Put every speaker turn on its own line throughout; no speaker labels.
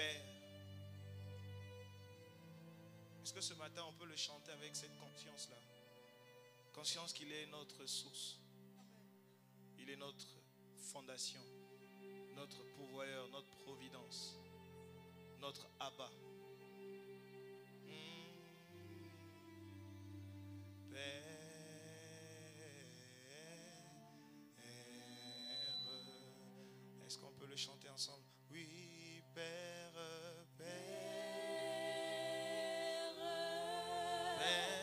Père. Est-ce que ce matin on peut le chanter avec cette conscience-là? Conscience qu'il est notre source. Il est notre fondation, notre pourvoyeur, notre providence, notre Abba. Père, est-ce qu'on peut le chanter ensemble? Oui, Père, Père, Père,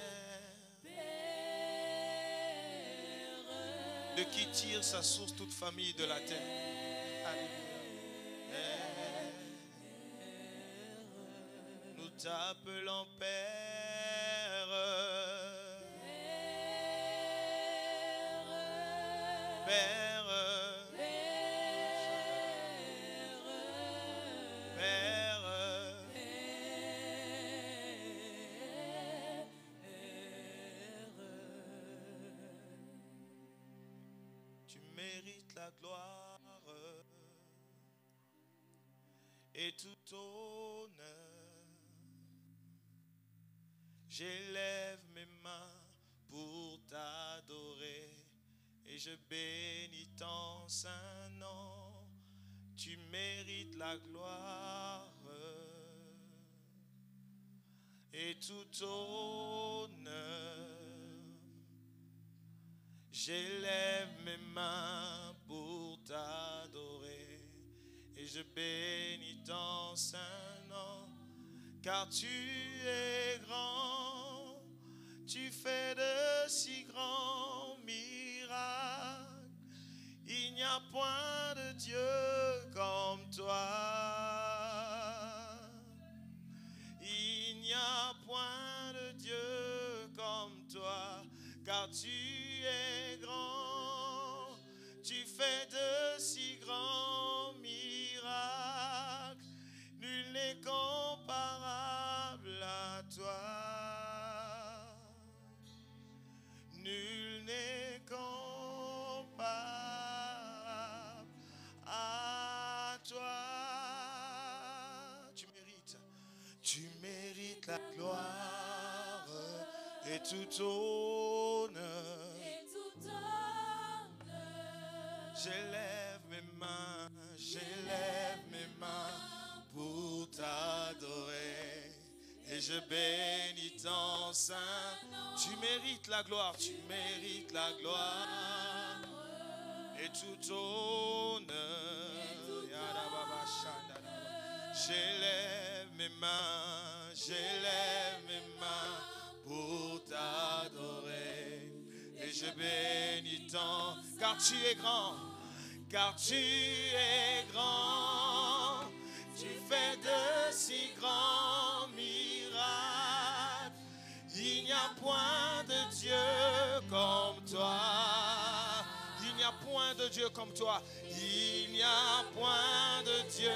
de qui tire sa source toute famille de la terre. Alléluia. Nous t'appelons Père. Père, Père, tu mérites la gloire et tout honneur. J'élève mes mains pour t'adorer. Et je bénis ton saint nom, tu mérites la gloire et tout honneur. J'élève mes mains pour t'adorer et je bénis ton saint nom, car tu es grand, tu fais de si grands miracles. Il n'y a point de Dieu comme toi. Il n'y a point de Dieu comme toi, car tu es grand, tu fais de si grands miracles. Nul n'est comparable à toi. Nul n'est comparable à toi. Tu mérites la gloire et tout honneur. J'élève mes mains pour t'adorer. Et je bénis ton saint. Tu mérites la gloire, tu mérites la gloire. Et tout honneur. J'élève mes mains pour t'adorer. Et je bénis ton, car tu es grand, tu fais de si grands miracles. Il n'y a point de Dieu comme toi. Il n'y a point de Dieu comme toi. Il n'y a point de Dieu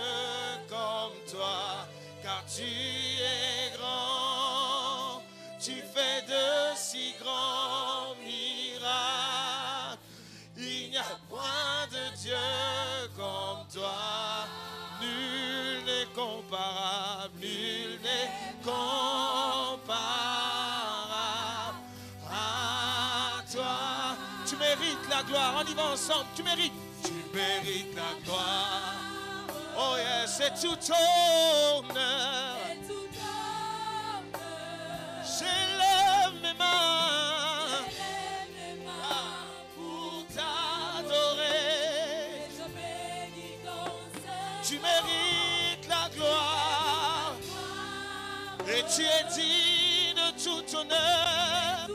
comme toi. Car tu es grand, tu fais de si grands miracles. Il n'y a point de Dieu comme toi. Nul n'est comparable, nul n'est comparable à toi. Tu mérites la gloire, on y va ensemble, tu mérites la gloire. Oh yes, c'est tout honneur. J'élève mes mains pour t'adorer. Tu mérites la gloire et tu es digne de tout honneur.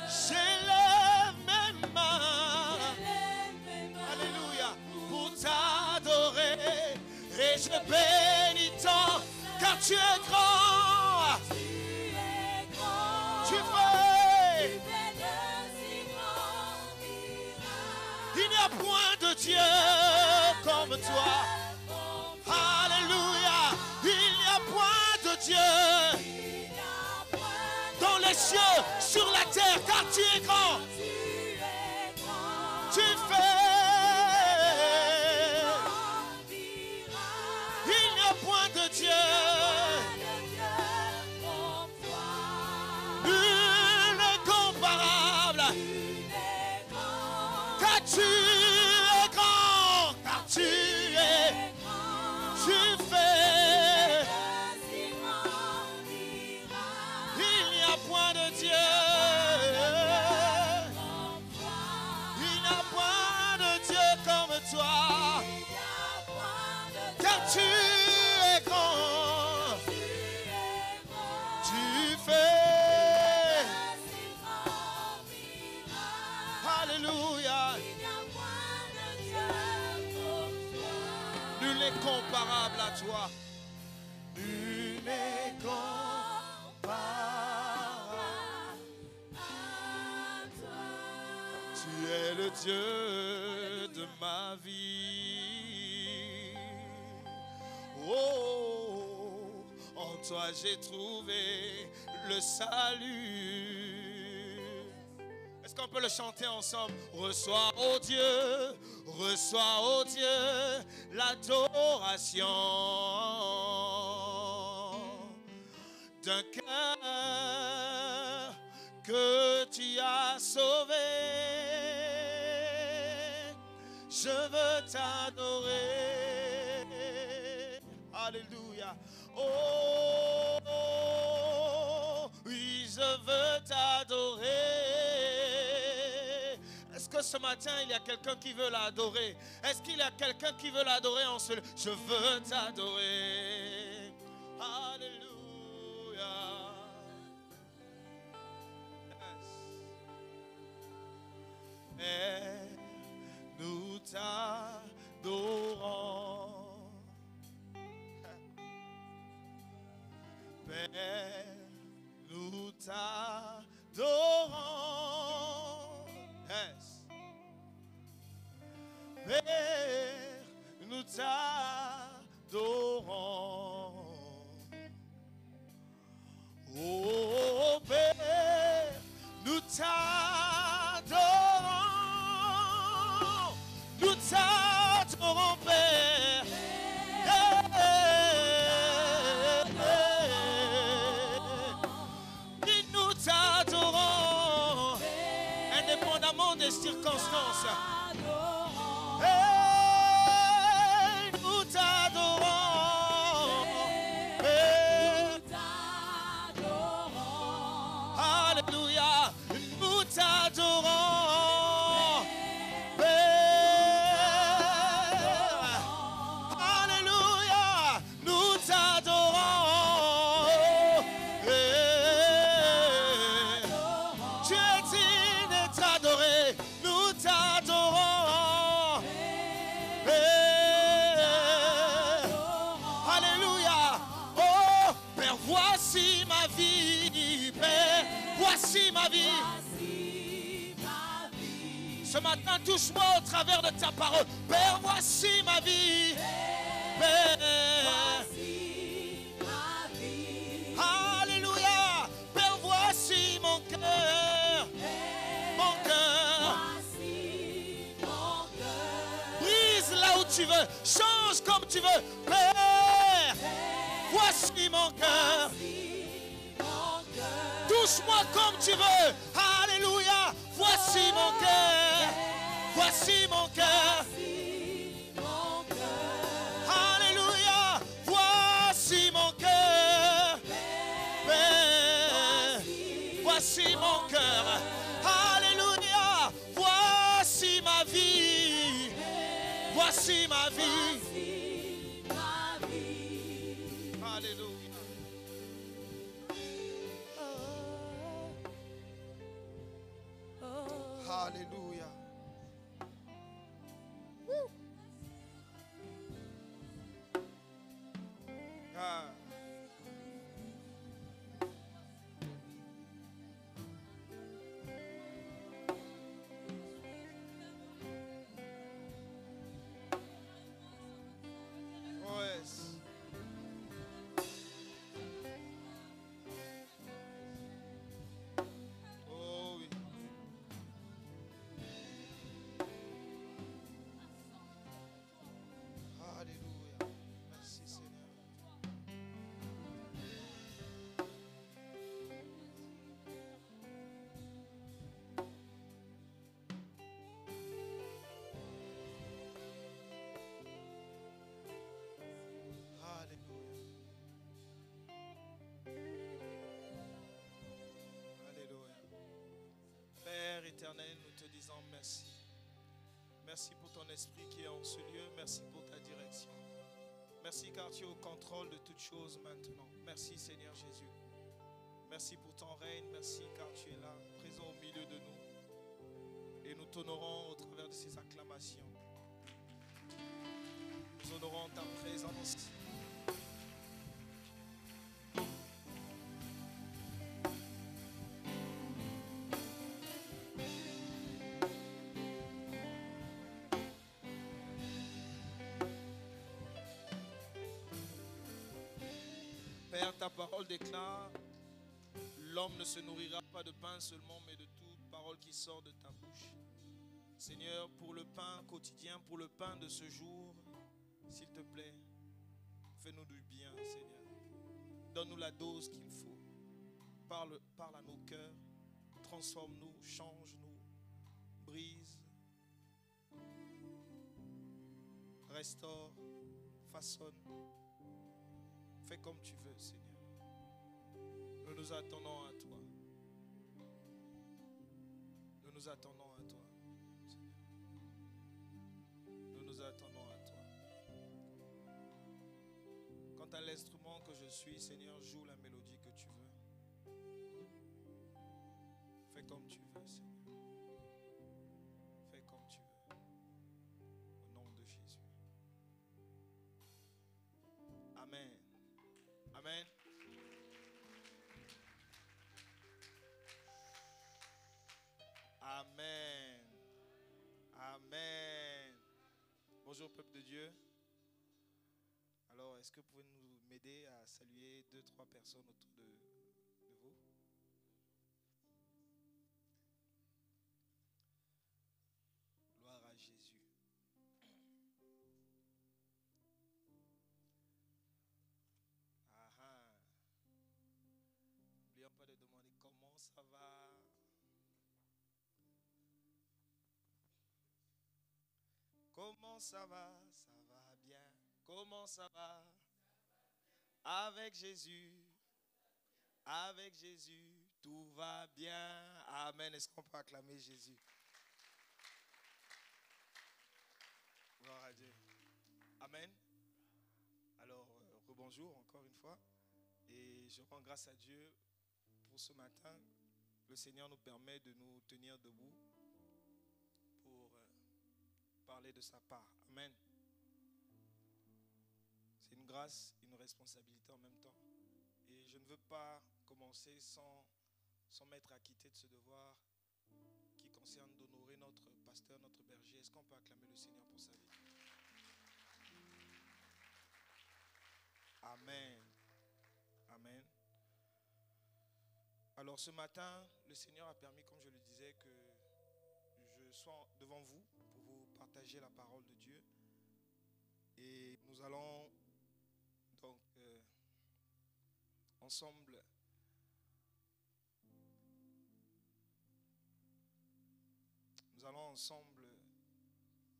J'élève mes mains, alléluia, pour t'adorer et je bénis ton, car tu es grand. Tu fais il n'y a point de Dieu comme toi. Alléluia. Il n'y a point de Dieu dans les cieux, sur la terre, car tu es grand. Tu fais point de Dieu. Nul n'est comparable. Car tu es grand. Car tu es. Tu fais. Il n'y a point de Dieu. Il n'y a point de Dieu comme toi. Car tu es grand. Tu fais. Alléluia. Nul n'est comparable à toi. Nul n'est comparable à toi. Tu es le Dieu de ma vie. Oh, en toi j'ai trouvé le salut. Est-ce qu'on peut le chanter ensemble? Reçois, oh Dieu, l'adoration d'un cœur que tu as sauvé. Je veux t'adorer. Alléluia. Oh, oui, je veux t'adorer. Est-ce que ce matin, il y a quelqu'un qui veut l'adorer? Est-ce qu'il y a quelqu'un qui veut l'adorer en ce lieu? Je veux t'adorer. Alléluia. Yes. Et nous t'adorons. Père, nous t'adorons. Yes. Père, nous t'adorons. Oh Père, nous t'adorons. Nous t'adorons, Père. Nous t'adorons, indépendamment des circonstances. Nous t'adorons. Alléluia. Nous t'adorons. Alléluia. Nous t'adorons. Tu es digne d'être adoré. Nous t'adorons. Alléluia. Oh, Père, voici ma vie. Père, voici ma vie. Ce matin, touche-moi au travers de ta parole. Père, voici ma vie. Père. Alléluia. Père, voici mon cœur. Mon cœur. Brise là où tu veux. Change comme tu veux. Père, voici mon cœur. Touche-moi comme tu veux. Alléluia. Voici mon cœur. Voici mon cœur. Alléluia. Voici mon cœur. Père, voici mon cœur. Alléluia. Voici ma vie. Voici ma vie. Alléluia. Alléluia. Ah. Oh yes. Oh oui. présent, merci. Merci pour ton esprit qui est en ce lieu. Merci pour ta direction. Merci car tu es au contrôle de toutes choses maintenant. Merci Seigneur Jésus. Merci pour ton règne. Merci car tu es là, présent au milieu de nous. Et nous t'honorons au travers de ces acclamations. Nous honorons ta présence. Père, ta parole déclare, l'homme ne se nourrira pas de pain seulement, mais de toute parole qui sort de ta bouche. Seigneur, pour le pain quotidien, pour le pain de ce jour, s'il te plaît, fais-nous du bien, Seigneur. Donne-nous la dose qu'il faut. Parle à nos cœurs, transforme-nous, change-nous, brise, restaure, façonne. Fais comme tu veux, Seigneur. Nous nous attendons à toi. Nous nous attendons à toi, Seigneur. Nous nous attendons à toi. Quant à l'instrument que je suis, Seigneur, joue la mélodie que tu veux. Fais comme tu veux, Seigneur. Fais comme tu veux. Au nom de Jésus. Amen. Amen. Amen. Amen. Bonjour peuple de Dieu. Alors, est-ce que vous pouvez m'aider à saluer 2-3 personnes autour de vous? Gloire à Jésus. N'oublions pas de demander comment ça va. Comment ça va? Ça va bien. Comment ça va? Avec Jésus. Avec Jésus, tout va bien. Amen. Est-ce qu'on peut acclamer Jésus? Gloire à Dieu. Amen. Alors, rebonjour encore une fois. Et je rends grâce à Dieu pour ce matin. Le Seigneur nous permet de nous tenir debout pour parler de sa part. Amen. C'est une grâce, une responsabilité en même temps. Et je ne veux pas commencer sans m'être acquitté de ce devoir qui concerne d'honorer notre pasteur, notre berger. Est-ce qu'on peut acclamer le Seigneur pour sa vie? Amen. Amen. Alors ce matin, le Seigneur a permis, comme je le disais, que je sois devant vous pour vous partager la parole de Dieu. Et nous allons donc ensemble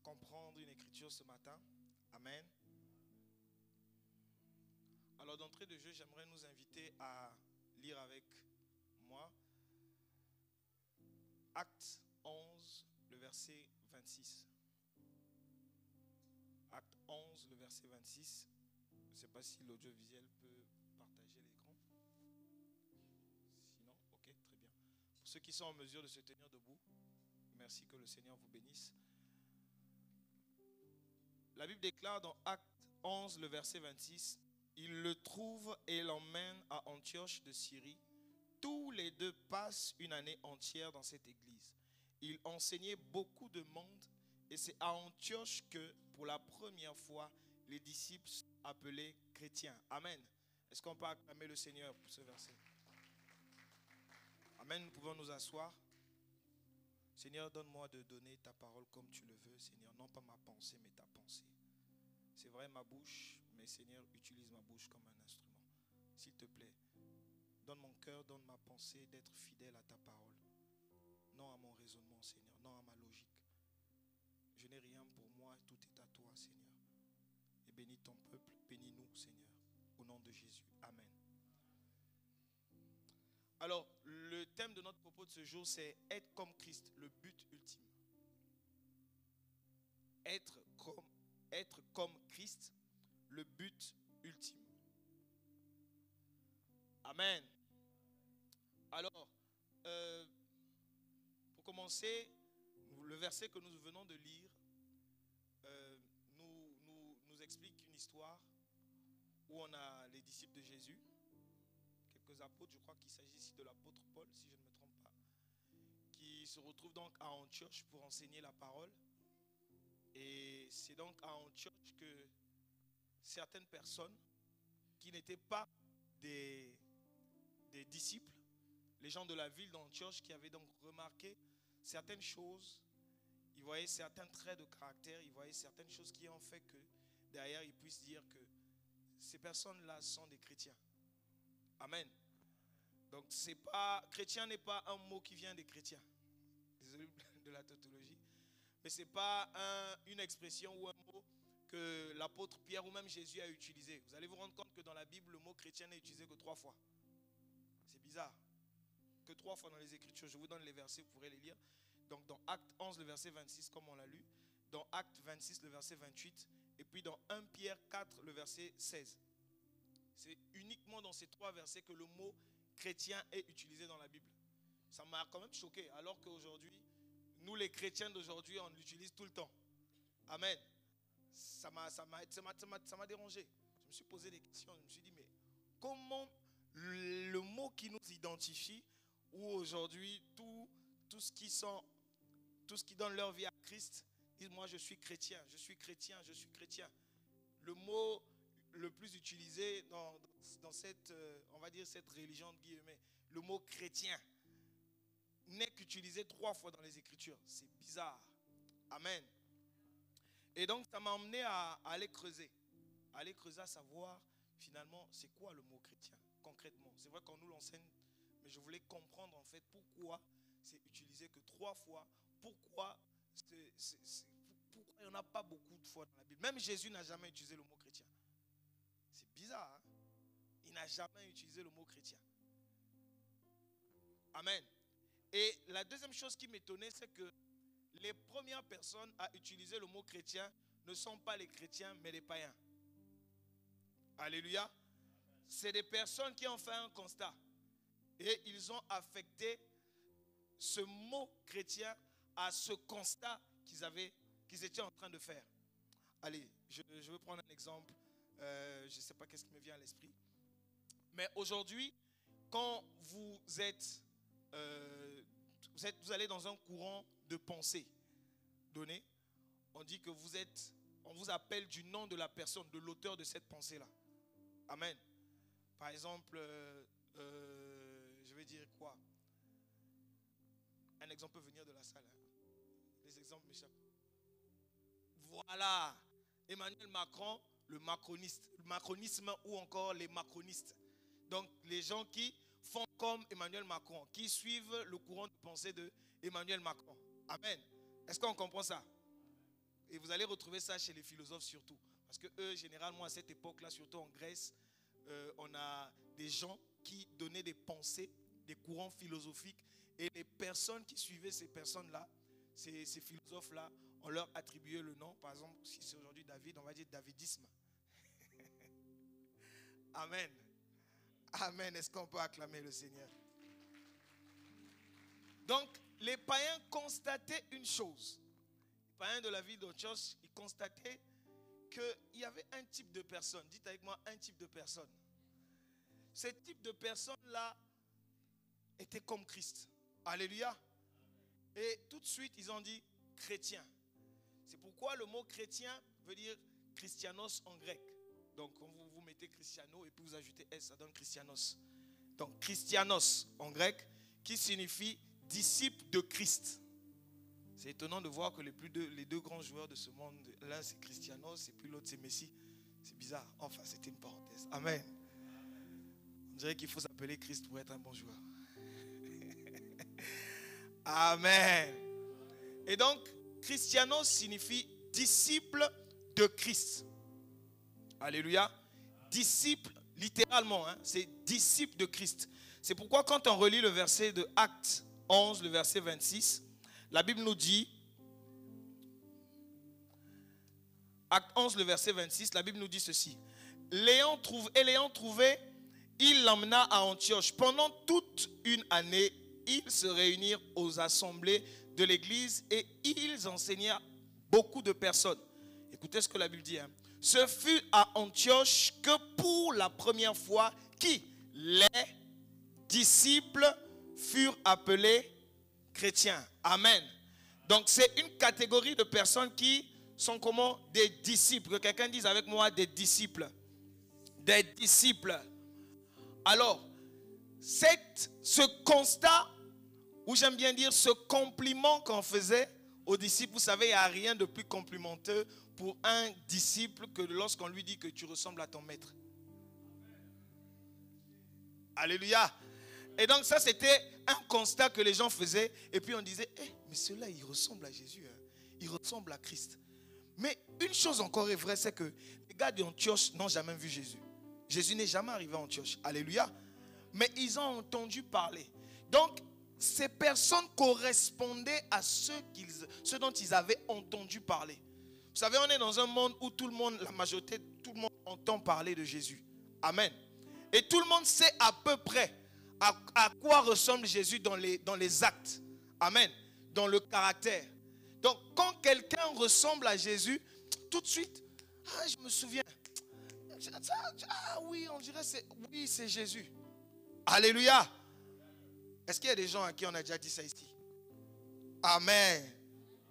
comprendre une écriture ce matin. Amen. Alors d'entrée de jeu, j'aimerais nous inviter à lire avec moi Acte 11, le verset 26. Acte 11, le verset 26. Je ne sais pas si l'audiovisuel peut partager l'écran. Sinon, ok, très bien. Pour ceux qui sont en mesure de se tenir debout, merci, que le Seigneur vous bénisse. La Bible déclare dans Acte 11, le verset 26, il le trouve et l'emmène à Antioche de Syrie. Tous les deux passent une année entière dans cette église. Il enseignait beaucoup de monde et c'est à Antioche que, pour la première fois, les disciples sont appelés chrétiens. Amen. Est-ce qu'on peut acclamer le Seigneur pour ce verset? Amen. Nous pouvons nous asseoir. Seigneur, donne-moi de donner ta parole comme tu le veux, Seigneur. Non pas ma pensée, mais ta pensée. C'est vrai ma bouche, mais Seigneur, utilise ma bouche comme un instrument. S'il te plaît, donne mon cœur, donne ma pensée d'être fidèle à ta parole. Non à mon raisonnement, Seigneur, non à ma logique. Je n'ai rien pour moi, tout est à toi, Seigneur. Et bénis ton peuple, bénis-nous, Seigneur. Au nom de Jésus, Amen. Alors, le thème de notre propos de ce jour, c'est être comme Christ, le but ultime. être comme Christ, le but ultime. Amen. Alors, pour commencer, le verset que nous venons de lire nous explique une histoire où on a les disciples de Jésus, quelques apôtres, je crois qu'il s'agit ici de l'apôtre Paul, si je ne me trompe pas, qui se retrouvent donc à Antioche pour enseigner la parole. Et c'est donc à Antioche que certaines personnes qui n'étaient pas des disciples, les gens de la ville d'Antioche qui avaient donc remarqué certaines choses, ils voyaient certains traits de caractère, ils voyaient certaines choses qui ont fait que derrière ils puissent dire que ces personnes-là sont des chrétiens. Amen. Donc c'est pas, chrétien n'est pas un mot qui vient des chrétiens. Désolé de la tautologie. Mais ce n'est pas une expression ou un mot que l'apôtre Pierre ou même Jésus a utilisé. Vous allez vous rendre compte que dans la Bible, le mot chrétien n'est utilisé que 3 fois. C'est bizarre. Que 3 fois dans les Écritures. Je vous donne les versets, vous pourrez les lire. Donc dans Acte 11, le verset 26, comme on l'a lu. Dans Acte 26, le verset 28. Et puis dans 1 Pierre 4, le verset 16. C'est uniquement dans ces 3 versets que le mot chrétien est utilisé dans la Bible. Ça m'a quand même choqué. Alors qu'aujourd'hui, nous les chrétiens d'aujourd'hui, on l'utilise tout le temps. Amen. Ça m'a dérangé. Je me suis posé des questions. Je me suis dit, mais comment le mot qui nous identifie, ou aujourd'hui, tout ce qui donne leur vie à Christ, disent, moi je suis chrétien, je suis chrétien, je suis chrétien. Le mot le plus utilisé dans cette, on va dire, cette religion de guillemets, le mot chrétien, n'est qu'utilisé 3 fois dans les Écritures. C'est bizarre. Amen. Et donc, ça m'a emmené à aller creuser. À savoir, finalement, c'est quoi le mot chrétien, concrètement. C'est vrai qu'on nous l'enseigne, mais je voulais comprendre, en fait, pourquoi c'est utilisé que 3 fois. Pourquoi il n'y en a pas beaucoup de fois dans la Bible. Même Jésus n'a jamais utilisé le mot chrétien. C'est bizarre, hein? Il n'a jamais utilisé le mot chrétien. Amen. Et la deuxième chose qui m'étonnait, c'est que les premières personnes à utiliser le mot chrétien ne sont pas les chrétiens, mais les païens. Alléluia. C'est des personnes qui ont fait un constat. Et ils ont affecté ce mot chrétien à ce constat qu'ils étaient en train de faire. Allez, je vais prendre un exemple. Je ne sais pas qu'est-ce qui me vient à l'esprit. Mais aujourd'hui, quand vous allez dans un courant de pensée donné, on dit que on vous appelle du nom de la personne, de l'auteur de cette pensée-là. Amen. Par exemple, je vais dire quoi? Un exemple peut venir de la salle. Hein. Les exemples m'échappent. Voilà. Emmanuel Macron, le macronisme ou encore les macronistes. Donc, les gens qui font comme Emmanuel Macron, qui suivent le courant de pensée de Emmanuel Macron. Amen. Est-ce qu'on comprend ça? Et vous allez retrouver ça chez les philosophes surtout. Parce que eux, généralement, à cette époque-là, surtout en Grèce, on a des gens qui donnaient des pensées, des courants philosophiques. Et les personnes qui suivaient ces personnes-là, ces philosophes-là, on leur attribuait le nom. Par exemple, si c'est aujourd'hui David, on va dire Davidisme. Amen. Amen. Est-ce qu'on peut acclamer le Seigneur? Donc, les païens constataient une chose. Les païens de la ville d'Antioche, ils constataient qu'il y avait un type de personne. Dites avec moi, un type de personne. Ce type de personne-là était comme Christ. Alléluia. Et tout de suite, ils ont dit chrétien. C'est pourquoi le mot chrétien veut dire christianos en grec. Donc, quand vous mettez Christiano et puis vous ajoutez S, ça donne Christianos. Donc, Christianos en grec, qui signifie disciple de Christ. C'est étonnant de voir que les deux grands joueurs de ce monde, l'un c'est Christianos et puis l'autre c'est Messi. C'est bizarre. Enfin, c'était une parenthèse. Amen. On dirait qu'il faut s'appeler Christ pour être un bon joueur. Amen. Et donc, Christianos signifie disciple de Christ. Alléluia. Disciple, littéralement, hein, c'est disciple de Christ. C'est pourquoi quand on relit le verset de Acte 11, le verset 26, la Bible nous dit, Acte 11, le verset 26, la Bible nous dit ceci. L'ayant trouvé, il l'emmena à Antioche. Pendant toute une année, ils se réunirent aux assemblées de l'église et ils enseignèrent beaucoup de personnes. Écoutez ce que la Bible dit. Ce fut à Antioche que pour la première fois, les disciples furent appelés chrétiens. Amen. Donc c'est une catégorie de personnes qui sont comment? Des disciples. Que quelqu'un dise avec moi des disciples. Des disciples. Alors, ce constat, ou j'aime bien dire ce compliment qu'on faisait aux disciples, vous savez, il n'y a rien de plus complimenteux pour un disciple que lorsqu'on lui dit que tu ressembles à ton maître. Alléluia. Et donc ça, c'était un constat que les gens faisaient. Et puis on disait, mais ceux-là, il ressemble à Jésus. Il ressemble à Christ. Mais une chose encore est vraie, c'est que les gars d'Antioche n'ont jamais vu Jésus. Jésus n'est jamais arrivé à Antioche. Alléluia. Mais ils ont entendu parler. Donc, ces personnes correspondaient à ce dont ils avaient entendu parler. Vous savez, on est dans un monde où tout le monde, la majorité, tout le monde entend parler de Jésus. Amen. Et tout le monde sait à peu près à quoi ressemble Jésus dans les actes. Amen. Dans le caractère. Donc, quand quelqu'un ressemble à Jésus, tout de suite, je me souviens. Oui, on dirait c'est Jésus. Alléluia. Est-ce qu'il y a des gens à qui on a déjà dit ça ici? Amen.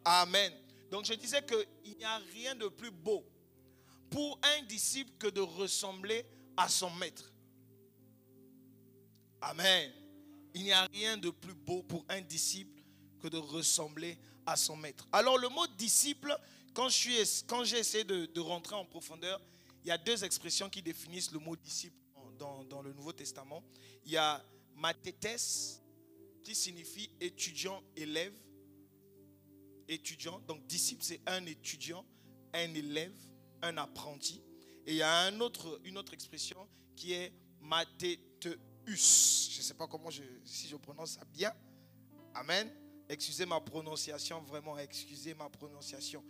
Amen. Donc je disais qu'il n'y a rien de plus beau pour un disciple que de ressembler à son maître. Amen. Il n'y a rien de plus beau pour un disciple que de ressembler à son maître. Alors le mot disciple, quand j'ai essayé de rentrer en profondeur, il y a deux expressions qui définissent le mot disciple dans le Nouveau Testament. Il y a mathetes, qui signifie étudiant, élève. Étudiant, donc disciple c'est un étudiant, un élève, un apprenti. Et il y a une autre expression qui est matheteus. Je ne sais pas si je prononce ça bien. Amen. Excusez ma prononciation, vraiment, excusez ma prononciation.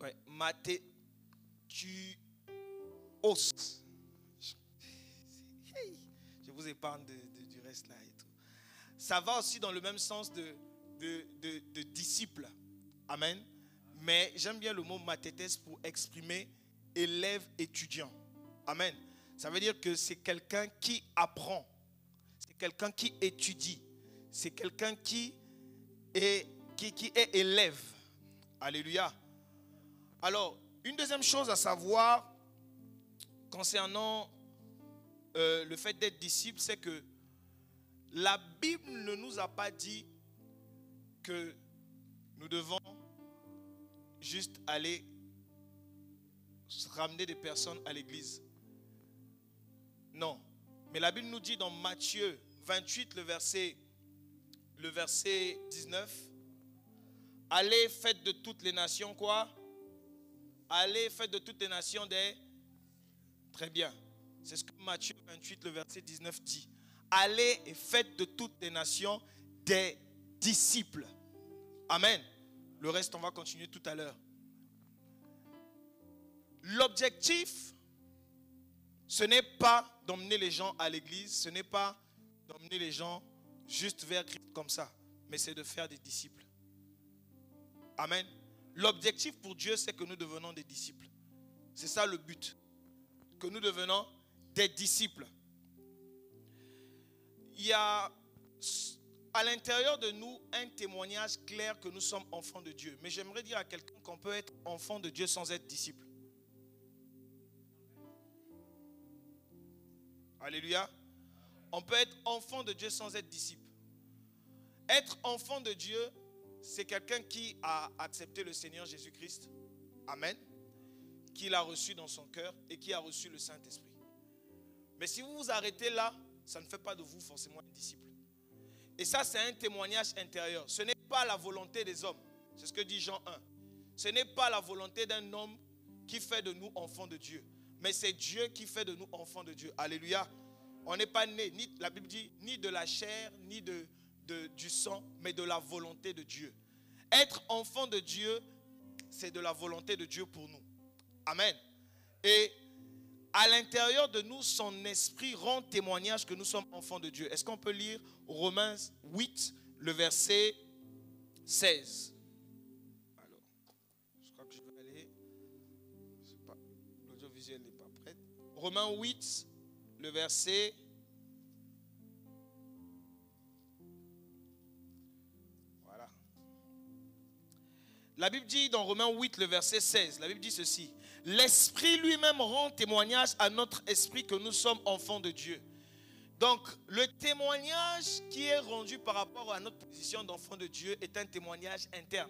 Ouais, matheteus. Je vous épargne du reste là et tout. Ça va aussi dans le même sens de disciple. Amen. Mais j'aime bien le mot mathetes pour exprimer élève étudiant. Amen. Ça veut dire que c'est quelqu'un qui apprend. C'est quelqu'un qui étudie. C'est quelqu'un qui est élève. Alléluia. Alors, une deuxième chose à savoir concernant le fait d'être disciple, c'est que la Bible ne nous a pas dit que nous devons juste aller ramener des personnes à l'église. Non. Mais la Bible nous dit dans Matthieu 28, le verset 19, allez, faites de toutes les nations quoi? Allez, faites de toutes les nations des... Très bien. C'est ce que Matthieu 28, le verset 19 dit. Allez et faites de toutes les nations des disciples. Amen. Le reste, on va continuer tout à l'heure. L'objectif, ce n'est pas d'emmener les gens à l'église, ce n'est pas d'emmener les gens juste vers Christ comme ça, mais c'est de faire des disciples. Amen. L'objectif pour Dieu, c'est que nous devenons des disciples. C'est ça le but. Que nous devenons des disciples. Il y a à l'intérieur de nous un témoignage clair que nous sommes enfants de Dieu. Mais j'aimerais dire à quelqu'un qu'on peut être enfant de Dieu sans être disciple. Alléluia. On peut être enfant de Dieu sans être disciple. Être enfant de Dieu, c'est quelqu'un qui a accepté le Seigneur Jésus-Christ. Amen. Qui l'a reçu dans son cœur et qui a reçu le Saint-Esprit. Mais si vous vous arrêtez là, ça ne fait pas de vous forcément un disciple. Et ça, c'est un témoignage intérieur. Ce n'est pas la volonté des hommes. C'est ce que dit Jean 1. Ce n'est pas la volonté d'un homme qui fait de nous enfants de Dieu. Mais c'est Dieu qui fait de nous enfants de Dieu. Alléluia. On n'est pas né, la Bible dit, ni de la chair, ni du sang, mais de la volonté de Dieu. Être enfant de Dieu, c'est de la volonté de Dieu pour nous. Amen. Et à l'intérieur de nous, son esprit rend témoignage que nous sommes enfants de Dieu. Est-ce qu'on peut lire Romains 8, le verset 16? Alors, je crois que je vais aller. L'audiovisuel n'est pas prêt. Romains 8, le verset. Voilà. La Bible dit dans Romains 8, le verset 16, la Bible dit ceci. L'Esprit lui-même rend témoignage à notre esprit que nous sommes enfants de Dieu. Donc, le témoignage qui est rendu par rapport à notre position d'enfant de Dieu est un témoignage interne.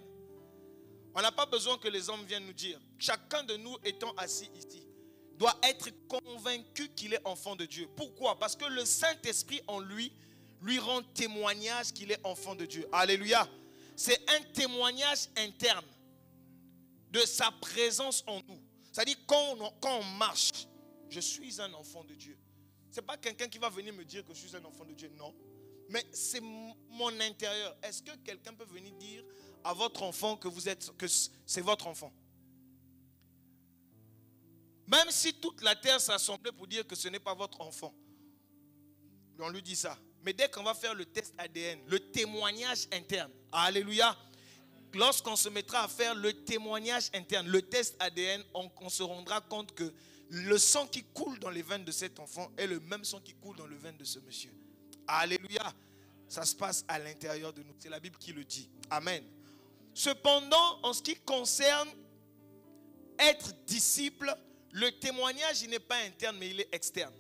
On n'a pas besoin que les hommes viennent nous dire. Chacun de nous étant assis ici doit être convaincu qu'il est enfant de Dieu. Pourquoi? Parce que le Saint-Esprit en lui rend témoignage qu'il est enfant de Dieu. Alléluia. C'est un témoignage interne de sa présence en nous. C'est-à-dire quand on marche, je suis un enfant de Dieu. Ce n'est pas quelqu'un qui va venir me dire que je suis un enfant de Dieu, non. Mais c'est mon intérieur. Est-ce que quelqu'un peut venir dire à votre enfant que c'est votre enfant? Même si toute la terre s'assemblait pour dire que ce n'est pas votre enfant. On lui dit ça. Mais dès qu'on va faire le test ADN, le témoignage interne, alléluia, lorsqu'on se mettra à faire le témoignage interne, le test ADN, on se rendra compte que le sang qui coule dans les veines de cet enfant est le même sang qui coule dans les veines de ce monsieur. Alléluia. Ça se passe à l'intérieur de nous. C'est la Bible qui le dit. Amen. Cependant, en ce qui concerne être disciple, le témoignage, il n'est pas interne, mais il est externe.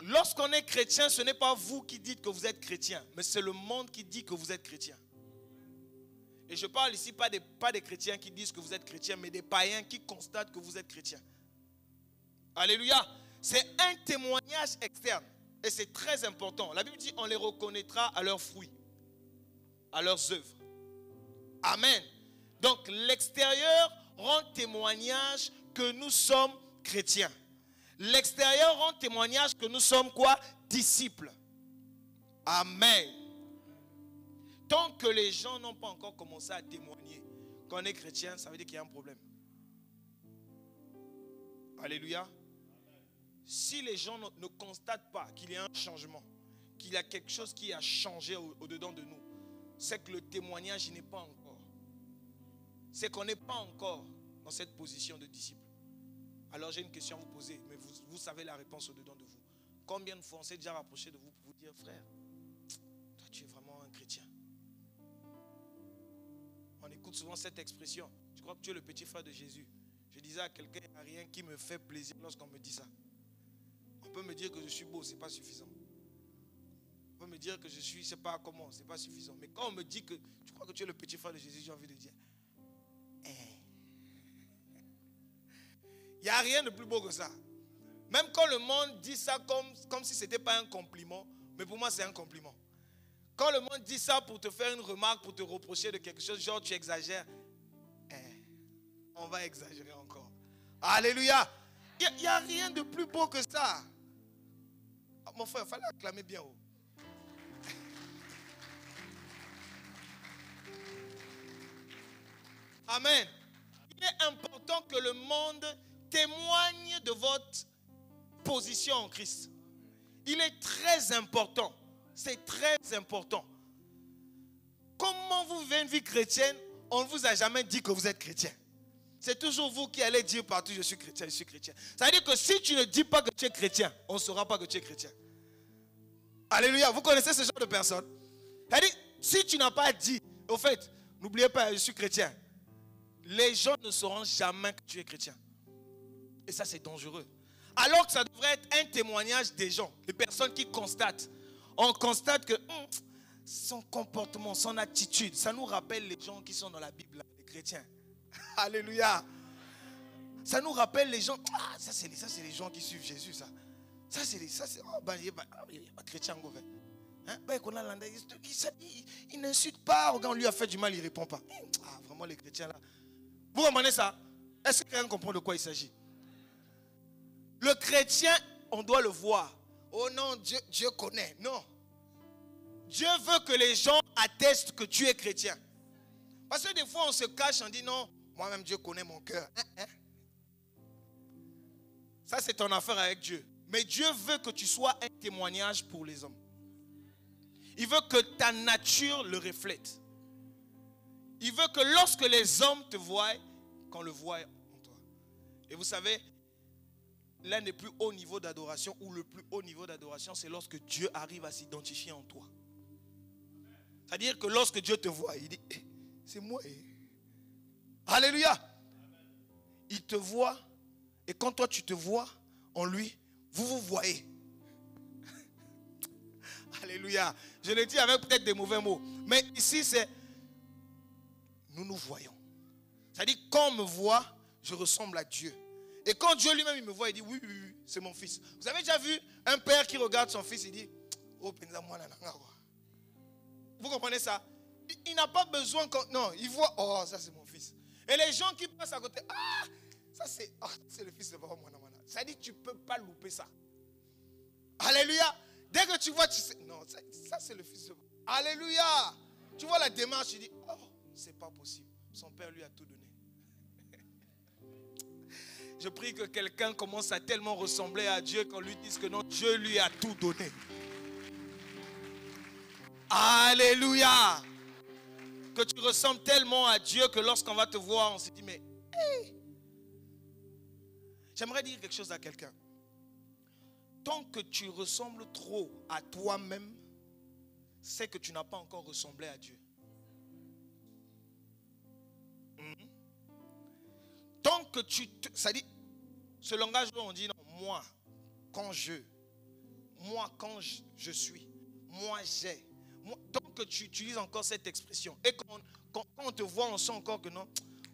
Lorsqu'on est chrétien, ce n'est pas vous qui dites que vous êtes chrétien, mais c'est le monde qui dit que vous êtes chrétien. Et je parle ici pas des chrétiens qui disent que vous êtes chrétien, mais des païens qui constatent que vous êtes chrétien. Alléluia. C'est un témoignage externe. Et c'est très important. La Bible dit on les reconnaîtra à leurs fruits, à leurs œuvres. Amen. Donc l'extérieur rend témoignage que nous sommes chrétiens. L'extérieur rend témoignage que nous sommes quoi? Disciples. Amen. Tant que les gens n'ont pas encore commencé à témoigner qu'on est chrétien, ça veut dire qu'il y a un problème. Alléluia. Si les gens ne constatent pas qu'il y a un changement, qu'il y a quelque chose qui a changé au-dedans de nous, c'est que le témoignage n'est pas encore. C'est qu'on n'est pas encore dans cette position de disciple. Alors j'ai une question à vous poser, mais vous savez la réponse au-dedans de vous. Combien de fois on s'est déjà rapproché de vous pour vous dire, frère, toi tu es vraiment un chrétien? On écoute souvent cette expression, je crois que tu es le petit frère de Jésus. Je disais à quelqu'un, il n'y a rien qui me fait plaisir lorsqu'on me dit ça. On peut me dire que je suis beau, ce n'est pas suffisant. On peut me dire que je suis, je ne sais pas comment, ce n'est pas suffisant. Mais quand on me dit que tu crois que tu es le petit frère de Jésus, j'ai envie de dire, il n'y a rien de plus beau que ça. Même quand le monde dit ça comme si ce n'était pas un compliment, mais pour moi c'est un compliment. Quand le monde dit ça pour te faire une remarque, pour te reprocher de quelque chose, genre tu exagères, on va exagérer encore. Alléluia. Il n'y a rien de plus beau que ça. Mon frère, il fallait acclamer bien haut. Amen. Il est important que le monde témoigne de votre position en Christ. Il est très important. C'est très important. Comment vous vivez une vie chrétienne, on ne vous a jamais dit que vous êtes chrétien. C'est toujours vous qui allez dire partout, je suis chrétien, je suis chrétien. Ça veut dire que si tu ne dis pas que tu es chrétien, on ne saura pas que tu es chrétien. Alléluia. Vous connaissez ce genre de personnes? C'est-à-dire, si tu n'as pas dit, au fait, n'oubliez pas, je suis chrétien. Les gens ne sauront jamais que tu es chrétien. Et ça, c'est dangereux. Alors que ça devrait être un témoignage des gens, des personnes qui constatent. On constate que son comportement, son attitude, ça nous rappelle les gens qui sont dans la Bible, les chrétiens. Alléluia. Ça nous rappelle les gens. Ah, ça c'est les gens qui suivent Jésus, ça. Il n'y a pas chrétien en fait. Il n'insulte pas. Regarde, on lui a fait du mal, il ne répond pas. Ah, vraiment les chrétiens là. Vous comprenez ça? Est-ce que quelqu'un comprend de quoi il s'agit? Le chrétien, on doit le voir. Oh non, Dieu connaît. Non. Dieu veut que les gens attestent que tu es chrétien. Parce que des fois, on se cache, on dit non, moi-même, Dieu connaît mon cœur. Ça, c'est ton affaire avec Dieu. Mais Dieu veut que tu sois un témoignage pour les hommes. Il veut que ta nature le reflète. Il veut que lorsque les hommes te voient, qu'on le voie en toi. Et vous savez, l'un des plus hauts niveaux d'adoration, ou le plus haut niveau d'adoration, c'est lorsque Dieu arrive à s'identifier en toi. C'est-à-dire que lorsque Dieu te voit, il dit, c'est moi. Alléluia. Il te voit, et quand toi tu te vois en lui, vous vous voyez. Alléluia. Je le dis avec peut-être des mauvais mots. Mais ici, c'est nous nous voyons. C'est-à-dire, quand on me voit, je ressemble à Dieu. Et quand Dieu lui-même il me voit, il dit, oui, oui, oui, c'est mon fils. Vous avez déjà vu un père qui regarde son fils, il dit, oh, vous comprenez ça? Il n'a pas besoin, non, il voit, oh, ça c'est mon fils. Et les gens qui passent à côté, ah, ça c'est le fils de papa, ça dit, tu ne peux pas louper ça. Alléluia. Dès que tu vois, tu sais, non, ça c'est le fils de papa. Alléluia. Tu vois la démarche, tu dis, oh, c'est pas possible. Son père lui a tout donné. Je prie que quelqu'un commence à tellement ressembler à Dieu qu'on lui dise que non, Dieu lui a tout donné. Alléluia. Que tu ressembles tellement à Dieu que lorsqu'on va te voir, on se dit, mais hey. J'aimerais dire quelque chose à quelqu'un. Tant que tu ressembles trop à toi-même, c'est que tu n'as pas encore ressemblé à Dieu. Tant que ça dit, ce langage où on dit non, moi, quand je suis, moi j'ai. Tant que tu utilises encore cette expression, et quand on te voit, on sent encore que non,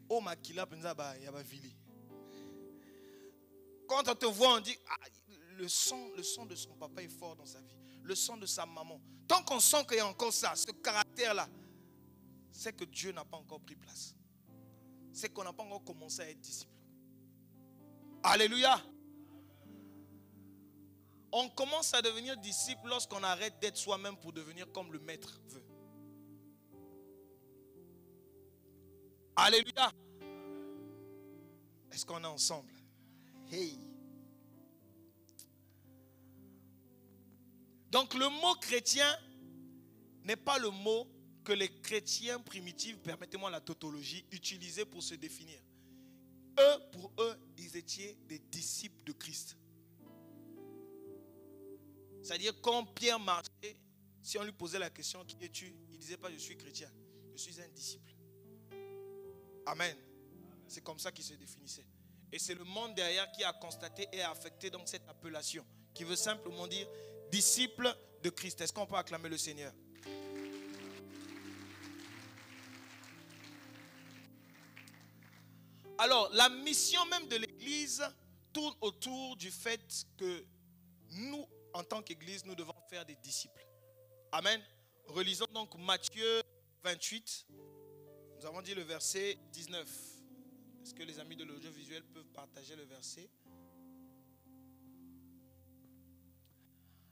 oh makila penzaba yabavili. Quand on te voit, on dit, ah, le son de son papa est fort dans sa vie. Le son de sa maman. Tant qu'on sent qu'il y a encore ça, ce caractère-là, c'est que Dieu n'a pas encore pris place. C'est qu'on n'a pas encore commencé à être disciple. Alléluia. On commence à devenir disciple lorsqu'on arrête d'être soi-même pour devenir comme le maître veut. Alléluia. Est-ce qu'on est ensemble? Hey. Donc le mot chrétien n'est pas le mot que les chrétiens primitifs, permettez-moi la tautologie, utilisaient pour se définir. Pour eux, ils étaient des disciples de Christ. C'est-à-dire quand Pierre marchait, si on lui posait la question, qui es-tu? Il ne disait pas je suis chrétien, je suis un disciple. Amen. C'est comme ça qu'il se définissait. Et c'est le monde derrière qui a constaté et a affecté donc cette appellation, qui veut simplement dire disciple de Christ. Est-ce qu'on peut acclamer le Seigneur? Alors, la mission même de l'Église tourne autour du fait que nous, en tant qu'Église, nous devons faire des disciples. Amen. Relisons donc Matthieu 28. Nous avons dit le verset 19. Est-ce que les amis de l'audiovisuel peuvent partager le verset?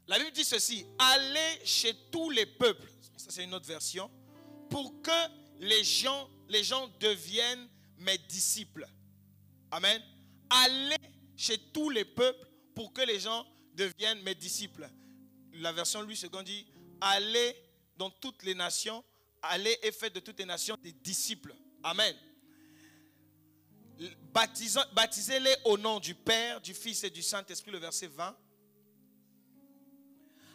La Bible dit ceci: allez chez tous les peuples, ça c'est une autre version, pour que les gens deviennent mes disciples. Amen. Allez chez tous les peuples pour que les gens deviennent mes disciples. La version Louis II dit: allez dans toutes les nations, allez et faites de toutes les nations des disciples. Amen. Baptisez-les au nom du Père, du Fils et du Saint-Esprit, le verset 20.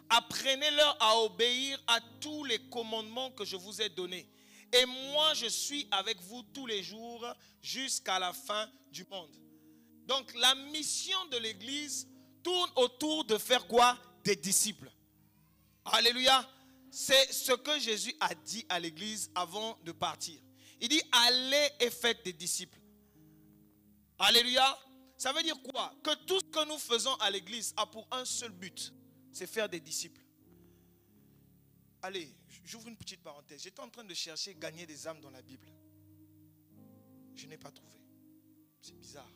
Apprenez-leur à obéir à tous les commandements que je vous ai donnés. Et moi, je suis avec vous tous les jours jusqu'à la fin du monde. Donc, la mission de l'Église tourne autour de faire quoi? Des disciples. Alléluia. C'est ce que Jésus a dit à l'Église avant de partir. Il dit, allez et faites des disciples. Alléluia. Ça veut dire quoi? Que tout ce que nous faisons à l'Église a pour un seul but. C'est faire des disciples. Allez, j'ouvre une petite parenthèse. J'étais en train de chercher gagner des âmes dans la Bible. Je n'ai pas trouvé. C'est bizarre.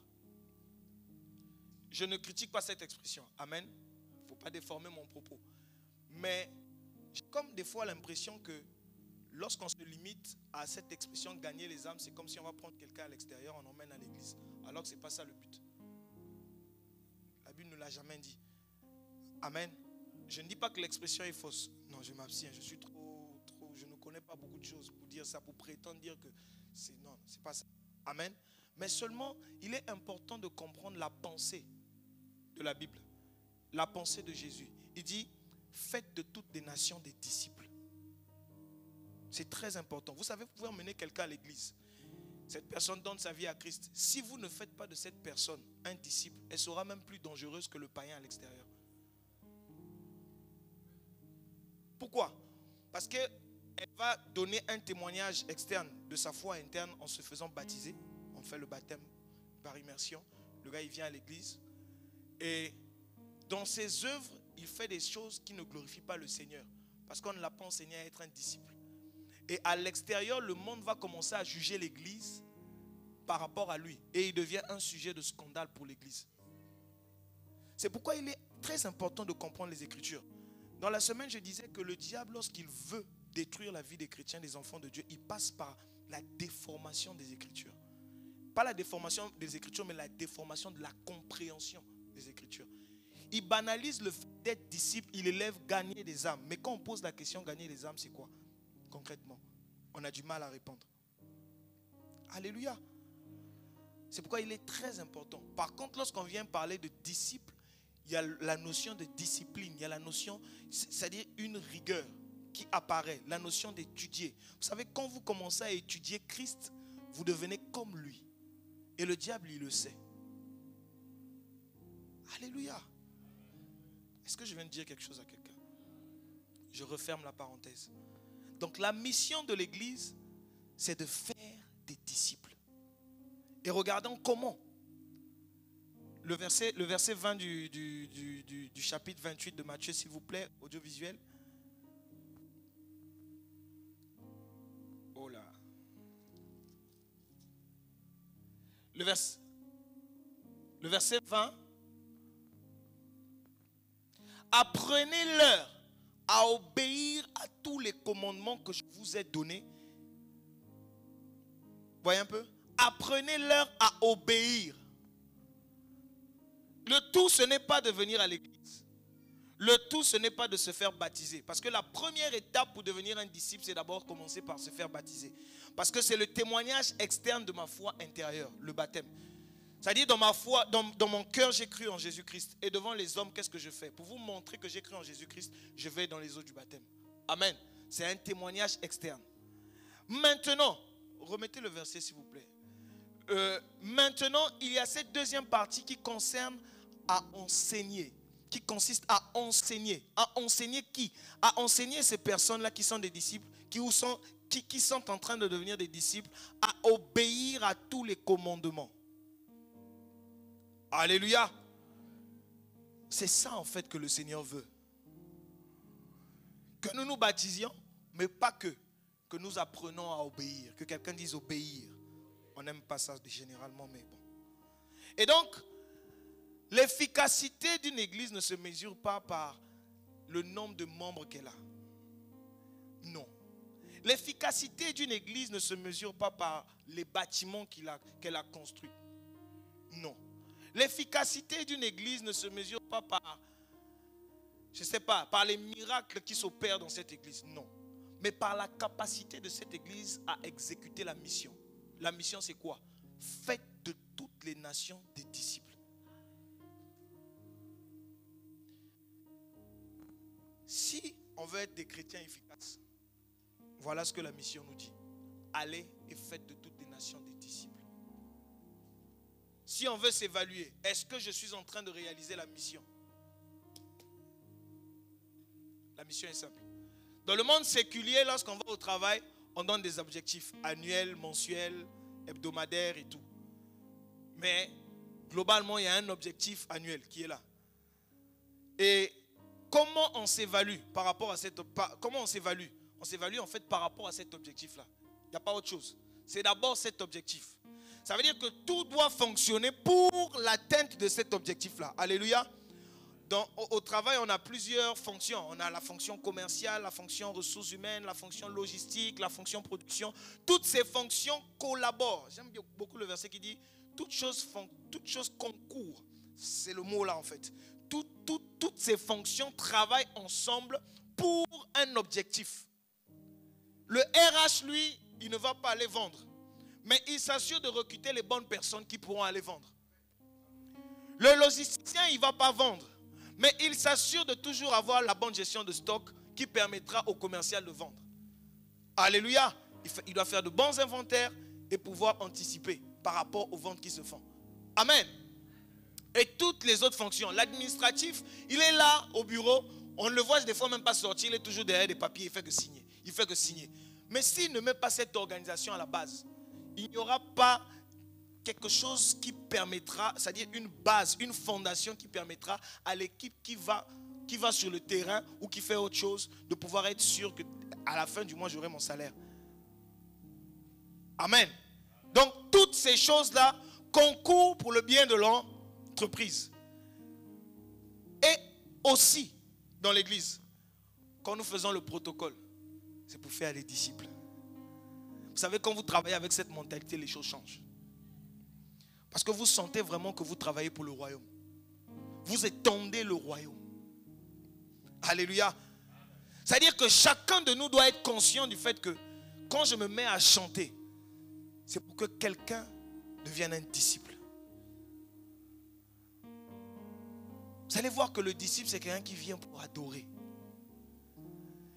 Je ne critique pas cette expression. Amen. Il ne faut pas déformer mon propos. Mais j'ai comme des fois l'impression que lorsqu'on se limite à cette expression gagner les âmes, c'est comme si on va prendre quelqu'un à l'extérieur, on emmène à l'église. Alors que ce n'est pas ça le but. La Bible ne l'a jamais dit. Amen. Je ne dis pas que l'expression est fausse. Non, je m'abstiens. Je suis trop, je ne connais pas beaucoup de choses pour dire ça, pour prétendre dire que c'est non, c'est pas ça. Amen. Mais seulement, il est important de comprendre la pensée de la Bible, la pensée de Jésus. Il dit, faites de toutes les nations des disciples. C'est très important. Vous savez, vous pouvez emmener quelqu'un à l'église. Cette personne donne sa vie à Christ. Si vous ne faites pas de cette personne un disciple, elle sera même plus dangereuse que le païen à l'extérieur. Pourquoi? Parce qu'elle va donner un témoignage externe de sa foi interne en se faisant baptiser. On fait le baptême par immersion. Le gars, il vient à l'église. Et dans ses œuvres, il fait des choses qui ne glorifient pas le Seigneur. Parce qu'on ne l'a pas enseigné à être un disciple. Et à l'extérieur, le monde va commencer à juger l'église par rapport à lui. Et il devient un sujet de scandale pour l'église. C'est pourquoi il est très important de comprendre les Écritures. Dans la semaine, je disais que le diable, lorsqu'il veut détruire la vie des chrétiens, des enfants de Dieu, il passe par la déformation des Écritures. Pas la déformation des Écritures, mais la déformation de la compréhension des Écritures. Il banalise le fait d'être disciple, il élève gagner des âmes. Mais quand on pose la question gagner des âmes, c'est quoi? Concrètement, on a du mal à répondre. Alléluia. C'est pourquoi il est très important. Par contre, lorsqu'on vient parler de disciple, il y a la notion de discipline, il y a la notion, c'est-à-dire une rigueur qui apparaît, la notion d'étudier. Vous savez, quand vous commencez à étudier Christ, vous devenez comme lui. Et le diable, il le sait. Alléluia. Est-ce que je viens de dire quelque chose à quelqu'un? Je referme la parenthèse. Donc la mission de l'église, c'est de faire des disciples. Et regardons comment. Le verset 20 du chapitre 28 de Matthieu, s'il vous plaît, audiovisuel. Oh là. Le verset 20. Apprenez-leur à obéir à tous les commandements que je vous ai donnés. Voyez un peu? Apprenez-leur à obéir. Le tout, ce n'est pas de venir à l'église. Le tout, ce n'est pas de se faire baptiser. Parce que la première étape pour devenir un disciple, c'est d'abord commencer par se faire baptiser. Parce que c'est le témoignage externe de ma foi intérieure, le baptême. C'est-à-dire dans ma foi, dans mon cœur, j'ai cru en Jésus-Christ. Et devant les hommes, qu'est-ce que je fais? Pour vous montrer que j'ai cru en Jésus-Christ, je vais dans les eaux du baptême. Amen. C'est un témoignage externe. Maintenant, remettez le verset s'il vous plaît. Maintenant, il y a cette deuxième partie qui concerne à enseigner. Qui consiste à enseigner. À enseigner qui? À enseigner ces personnes-là qui sont des disciples, qui sont en train de devenir des disciples, à obéir à tous les commandements. Alléluia. C'est ça en fait que le Seigneur veut. Que nous nous baptisions, mais pas que. Que nous apprenons à obéir. Que quelqu'un dise obéir. On n'aime pas ça généralement, mais bon. Et donc, l'efficacité d'une église ne se mesure pas par le nombre de membres qu'elle a. Non. L'efficacité d'une église ne se mesure pas par les bâtiments qu'elle a construits. Non. L'efficacité d'une église ne se mesure pas par, je ne sais pas, par les miracles qui s'opèrent dans cette église. Non. Mais par la capacité de cette église à exécuter la mission. La mission, c'est quoi? Faites de toutes les nations des disciples. Si on veut être des chrétiens efficaces, voilà ce que la mission nous dit. Allez et faites de toutes les nations des disciples. Si on veut s'évaluer, est-ce que je suis en train de réaliser la mission? La mission est simple. Dans le monde séculier, lorsqu'on va au travail, on donne des objectifs annuels, mensuels, hebdomadaires et tout. Mais globalement, il y a un objectif annuel qui est là. Et comment on s'évalue par rapport à comment on s'évalue? On s'évalue en fait par rapport à cet objectif-là. Il n'y a pas autre chose. C'est d'abord cet objectif. Ça veut dire que tout doit fonctionner pour l'atteinte de cet objectif-là. Alléluia. Au travail, on a plusieurs fonctions. On a la fonction commerciale, la fonction ressources humaines, la fonction logistique, la fonction production. Toutes ces fonctions collaborent. J'aime beaucoup le verset qui dit toutes choses concourent. C'est le mot là en fait. Toutes ces fonctions travaillent ensemble pour un objectif. Le RH, lui, il ne va pas aller vendre. Mais il s'assure de recruter les bonnes personnes qui pourront aller vendre. Le logisticien, il ne va pas vendre. Mais il s'assure de toujours avoir la bonne gestion de stock qui permettra au commercial de vendre. Alléluia. Il doit faire de bons inventaires et pouvoir anticiper par rapport aux ventes qui se font. Amen. Et toutes les autres fonctions. L'administratif, il est là au bureau. On ne le voit des fois même pas sortir. Il est toujours derrière des papiers. Il fait que signer. Il fait que signer. Mais s'il ne met pas cette organisation à la base, il n'y aura pas quelque chose qui permettra, c'est-à-dire une base, une fondation qui permettra à l'équipe qui va sur le terrain ou qui fait autre chose de pouvoir être sûr qu'à la fin du mois, j'aurai mon salaire. Amen. Donc, toutes ces choses-là concourent pour le bien de l'entreprise. Et aussi, dans l'église, quand nous faisons le protocole, c'est pour faire les disciples. Vous savez, quand vous travaillez avec cette mentalité, les choses changent. Parce que vous sentez vraiment que vous travaillez pour le royaume. Vous étendez le royaume. Alléluia. C'est-à-dire que chacun de nous doit être conscient du fait que quand je me mets à chanter, c'est pour que quelqu'un devienne un disciple. Vous allez voir que le disciple, c'est quelqu'un qui vient pour adorer.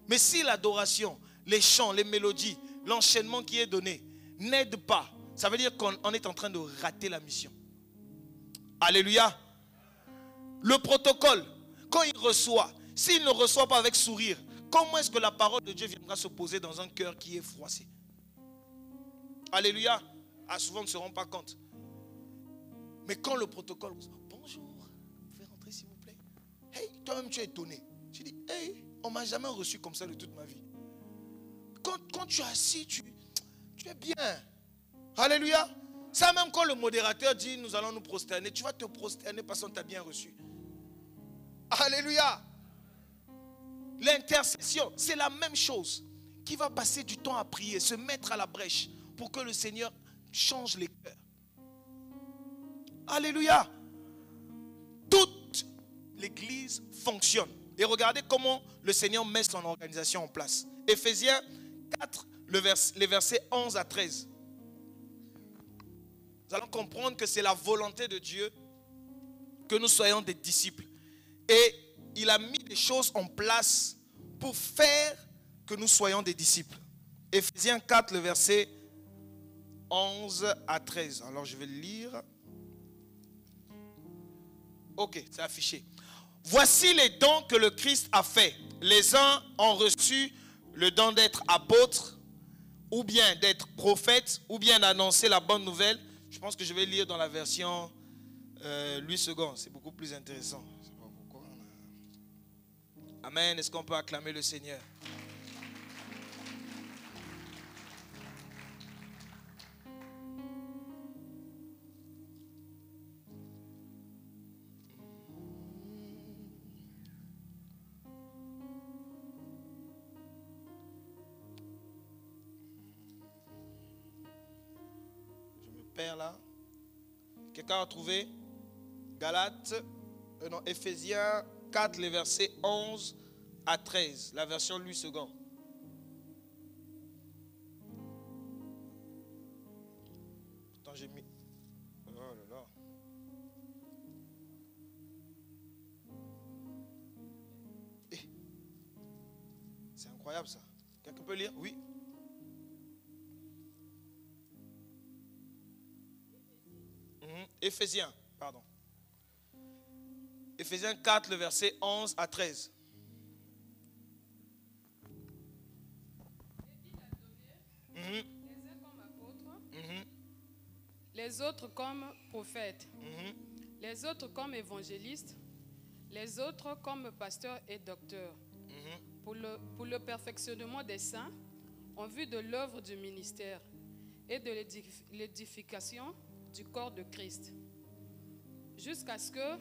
Mais si l'adoration, les chants, les mélodies, l'enchaînement qui est donné n'aide pas, ça veut dire qu'on est en train de rater la mission. Alléluia. Le protocole, quand il reçoit, s'il ne reçoit pas avec sourire, comment est-ce que la parole de Dieu viendra se poser dans un cœur qui est froissé? Alléluia. Ah, souvent on ne se rend pas compte. Mais quand le protocole, bonjour, vous pouvez rentrer s'il vous plaît. Hey, toi-même tu es étonné. Tu dis, hey, on ne m'a jamais reçu comme ça de toute ma vie. Quand tu es assis, tu es bien. Alléluia. Ça même quand le modérateur dit nous allons nous prosterner, tu vas te prosterner parce qu'on t'a bien reçu. Alléluia. L'intercession, c'est la même chose. Qui va passer du temps à prier, se mettre à la brèche pour que le Seigneur change les cœurs. Alléluia. Toute l'église fonctionne. Et regardez comment le Seigneur met son organisation en place. Éphésiens 4, les versets 11 à 13. Nous allons comprendre que c'est la volonté de Dieu que nous soyons des disciples. Et il a mis des choses en place pour faire que nous soyons des disciples. Éphésiens 4, le verset 11 à 13. Alors je vais le lire. Ok, c'est affiché. Voici les dons que le Christ a fait. Les uns ont reçu le don d'être apôtres, ou bien d'être prophètes, ou bien d'annoncer la bonne nouvelle. Je pense que je vais lire dans la version Louis II. C'est beaucoup plus intéressant. Je sais pas pourquoi. Amen. Est-ce qu'on peut acclamer le Seigneur? Là. Quelqu'un a trouvé Galates, non, Éphésiens 4, les versets 11 à 13, la version Louis II. Pourtant j'ai mis... Oh là là. C'est incroyable ça. Quelqu'un peut lire? Oui. Éphésiens, pardon. Éphésiens 4, le verset 11 à 13. Les uns comme apôtres,
les autres comme prophètes, les autres comme évangélistes, les autres comme pasteurs et docteurs, pour le perfectionnement des saints, en vue de l'œuvre du ministère et de l'édification du corps de Christ, jusqu'à ce que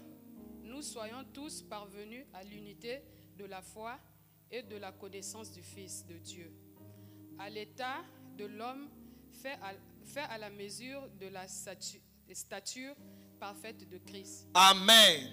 nous soyons tous parvenus à l'unité de la foi et de la connaissance du Fils de Dieu, à l'état de l'homme fait à la mesure de la stature parfaite de Christ.
Amen.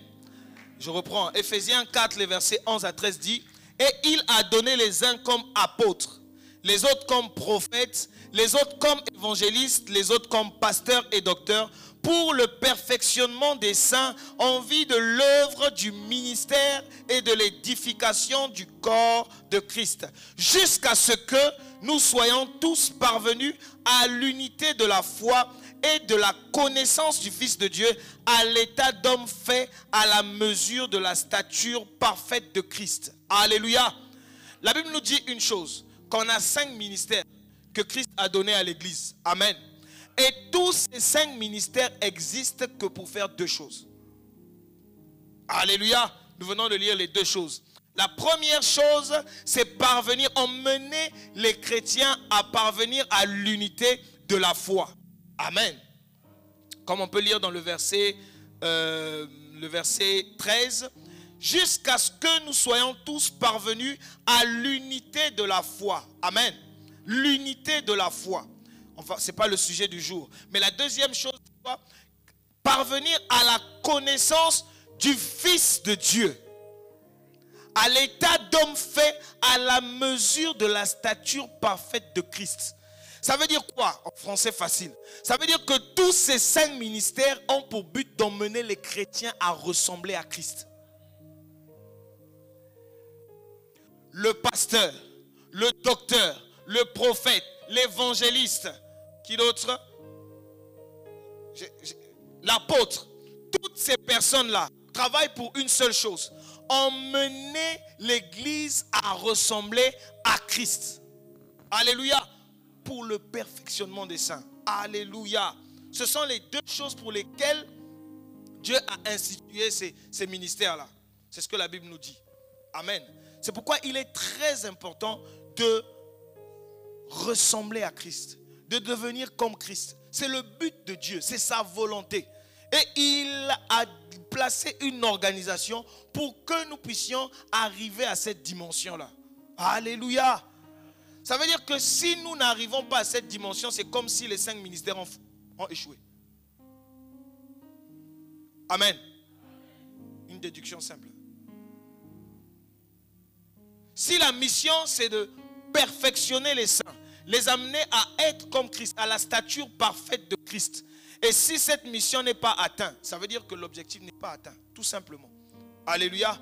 Je reprends. Éphésiens 4, les versets 11 à 13 dit: et il a donné les uns comme apôtres, les autres comme prophètes, les autres comme évangélistes, les autres comme pasteurs et docteurs, pour le perfectionnement des saints en vue de l'œuvre du ministère et de l'édification du corps de Christ, jusqu'à ce que nous soyons tous parvenus à l'unité de la foi et de la connaissance du Fils de Dieu, à l'état d'homme fait à la mesure de la stature parfaite de Christ. Alléluia. La Bible nous dit une chose, qu'on a 5 ministères que Christ a donnés à l'Église. Amen. Et tous ces 5 ministères existent que pour faire 2 choses. Alléluia. Nous venons de lire les 2 choses. La première chose, c'est emmener les chrétiens à parvenir à l'unité de la foi. Amen. Comme on peut lire dans le verset 13, jusqu'à ce que nous soyons tous parvenus à l'unité de la foi. Amen. L'unité de la foi. Enfin, ce n'est pas le sujet du jour. Mais la deuxième chose, c'est quoi? Parvenir à la connaissance du Fils de Dieu. À l'état d'homme fait à la mesure de la stature parfaite de Christ. Ça veut dire quoi en français facile? Ça veut dire que tous ces 5 ministères ont pour but d'emmener les chrétiens à ressembler à Christ. Le pasteur, le docteur, le prophète, l'évangéliste, qui d'autre? L'apôtre. Toutes ces personnes-là travaillent pour une seule chose: emmener l'Église à ressembler à Christ. Alléluia. Pour le perfectionnement des saints. Alléluia. Ce sont les 2 choses pour lesquelles Dieu a institué ces ministères-là. C'est ce que la Bible nous dit. Amen. C'est pourquoi il est très important de ressembler à Christ, de devenir comme Christ. C'est le but de Dieu, c'est sa volonté. Et il a placé une organisation pour que nous puissions arriver à cette dimension-là. Alléluia. Ça veut dire que si nous n'arrivons pas à cette dimension, c'est comme si les 5 ministères ont échoué. Amen. Une déduction simple. Si la mission, c'est de perfectionner les saints, les amener à être comme Christ, à la stature parfaite de Christ. Et si cette mission n'est pas atteinte, ça veut dire que l'objectif n'est pas atteint, tout simplement. Alléluia.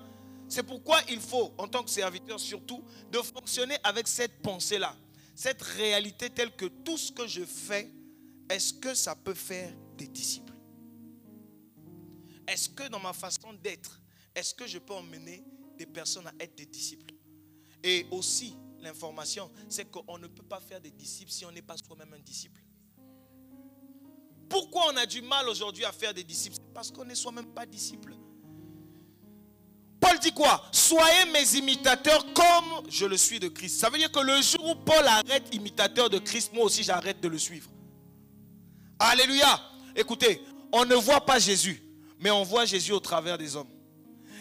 C'est pourquoi il faut, en tant que serviteur surtout, de fonctionner avec cette pensée-là. Cette réalité telle que tout ce que je fais, est-ce que ça peut faire des disciples? Est-ce que dans ma façon d'être, est-ce que je peux emmener des personnes à être des disciples? Et aussi, l'information, c'est qu'on ne peut pas faire des disciples si on n'est pas soi-même un disciple. Pourquoi on a du mal aujourd'hui à faire des disciples? C'est parce qu'on n'est soi-même pas disciple. Paul dit quoi? Soyez mes imitateurs comme je le suis de Christ. Ça veut dire que le jour où Paul arrête imitateur de Christ, moi aussi j'arrête de le suivre. Alléluia. Écoutez, on ne voit pas Jésus, mais on voit Jésus au travers des hommes.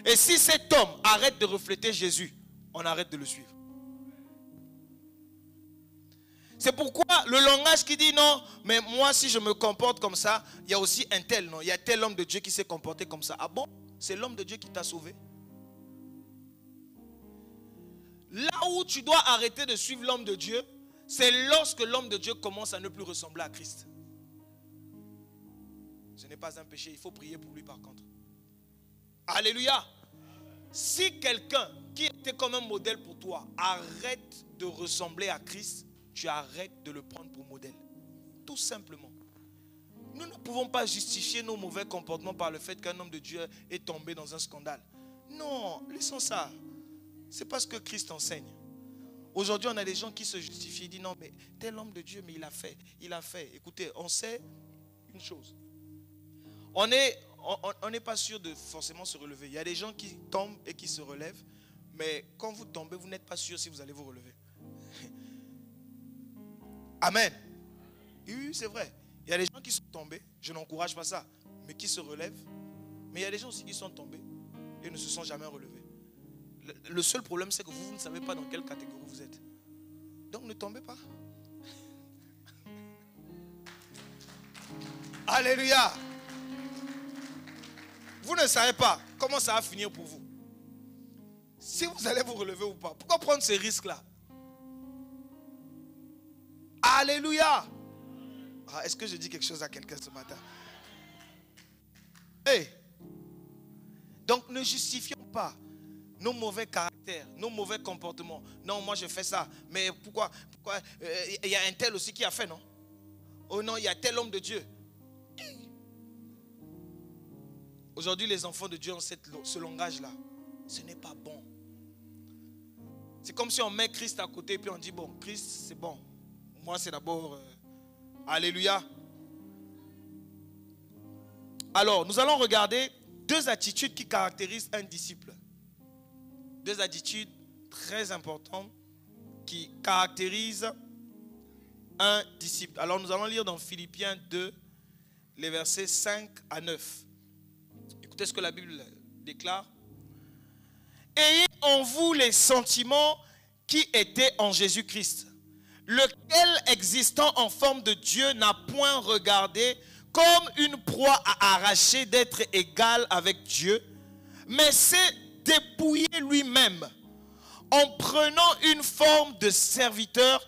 Et si cet homme arrête de refléter Jésus, on arrête de le suivre. C'est pourquoi le langage qui dit non, mais moi si je me comporte comme ça, il y a aussi un tel, non? Il y a tel homme de Dieu qui s'est comporté comme ça. Ah bon? C'est l'homme de Dieu qui t'a sauvé. Là où tu dois arrêter de suivre l'homme de Dieu, c'est lorsque l'homme de Dieu commence à ne plus ressembler à Christ. Ce n'est pas un péché, il faut prier pour lui par contre. Alléluia. Si quelqu'un qui était comme un modèle pour toi arrête de ressembler à Christ, tu arrêtes de le prendre pour modèle. Tout simplement. Nous ne pouvons pas justifier nos mauvais comportements par le fait qu'un homme de Dieu est tombé dans un scandale. Non, laissons ça. C'est pas ce que Christ enseigne. Aujourd'hui, on a des gens qui se justifient, disent non, mais tel homme de Dieu, mais il a fait. Écoutez, on sait une chose. On n'est pas sûr de forcément se relever. Il y a des gens qui tombent et qui se relèvent, mais quand vous tombez, vous n'êtes pas sûr si vous allez vous relever. Amen. Oui, c'est vrai. Il y a des gens qui sont tombés, je n'encourage pas ça, mais qui se relèvent. Mais il y a des gens aussi qui sont tombés, et ne se sont jamais relevés. Le seul problème, c'est que vous ne savez pas dans quelle catégorie vous êtes. Donc ne tombez pas. Alléluia. Vous ne savez pas comment ça va finir pour vous. Si vous allez vous relever ou pas. Pourquoi prendre ces risques-là? Alléluia. Ah, est-ce que je dis quelque chose à quelqu'un ce matin? Hey. Donc ne justifions pas nos mauvais caractères, nos mauvais comportements. Non, moi je fais ça. Mais pourquoi il y a un tel aussi qui a fait, non? Oh non, il y a tel homme de Dieu. Aujourd'hui, les enfants de Dieu ont ce langage-là. Ce n'est pas bon. C'est comme si on met Christ à côté et puis on dit, bon, Christ, c'est bon. Moi, c'est d'abord... Alléluia. Alors, nous allons regarder 2 attitudes qui caractérisent un disciple. 2 attitudes très importantes qui caractérisent un disciple. Alors, nous allons lire dans Philippiens 2, les versets 5 à 9. Écoutez ce que la Bible déclare. Ayez en vous les sentiments qui étaient en Jésus-Christ, lequel, existant en forme de Dieu, n'a point regardé comme une proie à arracher d'être égal avec Dieu, mais s'est dépouillé lui-même en prenant une forme de serviteur,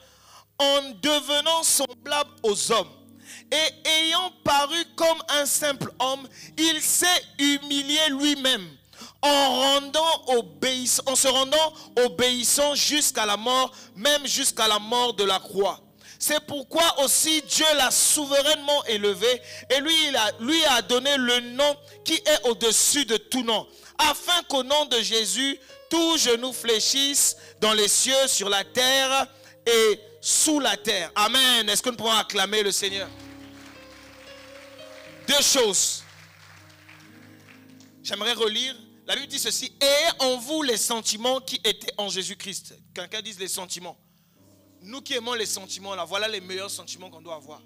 en devenant semblable aux hommes. Et ayant paru comme un simple homme, il s'est humilié lui-même en se rendant obéissant jusqu'à la mort, même jusqu'à la mort de la croix. C'est pourquoi aussi Dieu l'a souverainement élevé et lui a donné le nom qui est au-dessus de tout nom, afin qu'au nom de Jésus, tout genou fléchisse dans les cieux, sur la terre et sous la terre. Amen. Est-ce que nous pouvons acclamer le Seigneur? 2 choses. J'aimerais relire. La Bible dit ceci. Ayez en vous les sentiments qui étaient en Jésus-Christ. Quelqu'un dise les sentiments. Nous qui aimons les sentiments, là, voilà les meilleurs sentiments qu'on doit avoir.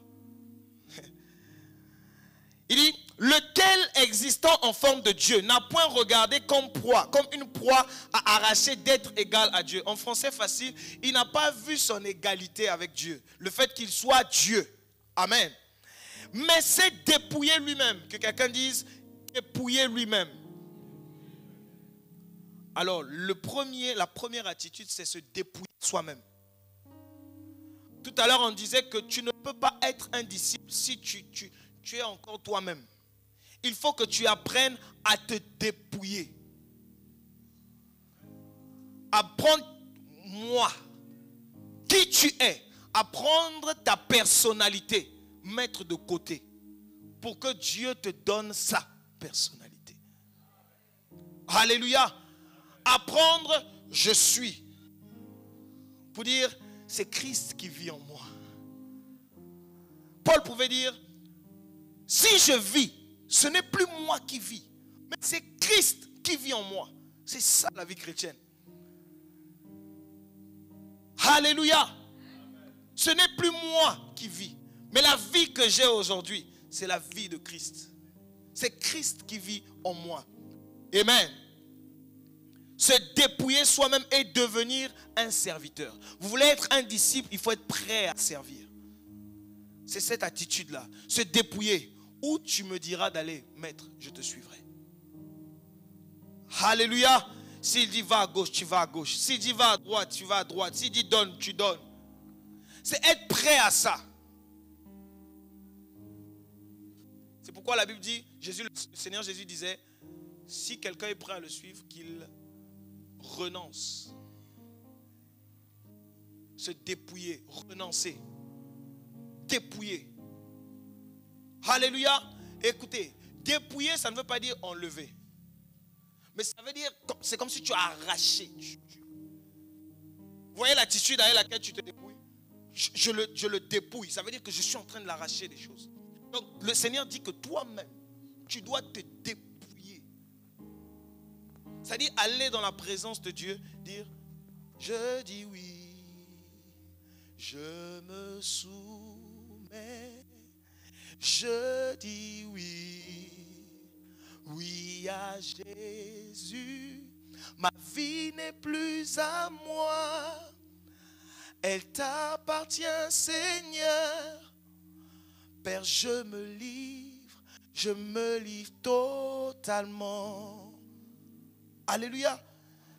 Il dit, lequel existant en forme de Dieu n'a point regardé comme une proie à arracher d'être égal à Dieu. En français facile, il n'a pas vu son égalité avec Dieu. Le fait qu'il soit Dieu. Amen. Mais c'est dépouiller lui-même. Que quelqu'un dise, dépouiller lui-même. Alors, la première attitude, c'est se dépouiller soi-même. Tout à l'heure, on disait que tu ne peux pas être un disciple si tu es encore toi-même. Il faut que tu apprennes à te dépouiller. Apprends-moi qui tu es. Apprendre ta personnalité. Mettre de côté. Pour que Dieu te donne sa personnalité. Alléluia. Apprendre, je suis. Pour dire, c'est Christ qui vit en moi. Paul pouvait dire, si je vis, ce n'est plus moi qui vis, mais c'est Christ qui vit en moi. C'est ça la vie chrétienne. Alléluia. Ce n'est plus moi qui vis, mais la vie que j'ai aujourd'hui, c'est la vie de Christ. C'est Christ qui vit en moi. Amen. Se dépouiller soi-même et devenir un serviteur. Vous voulez être un disciple, il faut être prêt à servir. C'est cette attitude-là. Se dépouiller. Où tu me diras d'aller, maître, je te suivrai. Alléluia. S'il dit va à gauche, tu vas à gauche. S'il dit va à droite, tu vas à droite. S'il dit donne, tu donnes. C'est être prêt à ça. C'est pourquoi la Bible dit, le Seigneur Jésus disait, si quelqu'un est prêt à le suivre, qu'il renonce. Se dépouiller, renoncer. Dépouiller. Alléluia. Écoutez, dépouiller, ça ne veut pas dire enlever. Mais ça veut dire, c'est comme si tu as arraché. Vous voyez l'attitude avec laquelle tu te dépouilles? Je le dépouille. Ça veut dire que je suis en train de l'arracher des choses. Donc le Seigneur dit que toi-même, tu dois te dépouiller. C'est-à-dire aller dans la présence de Dieu, dire, je dis oui, je me soumets, je dis oui, oui dis à Jésus, ma vie n'est plus à moi, elle t'appartient, Seigneur. Père, je me livre totalement. Alléluia.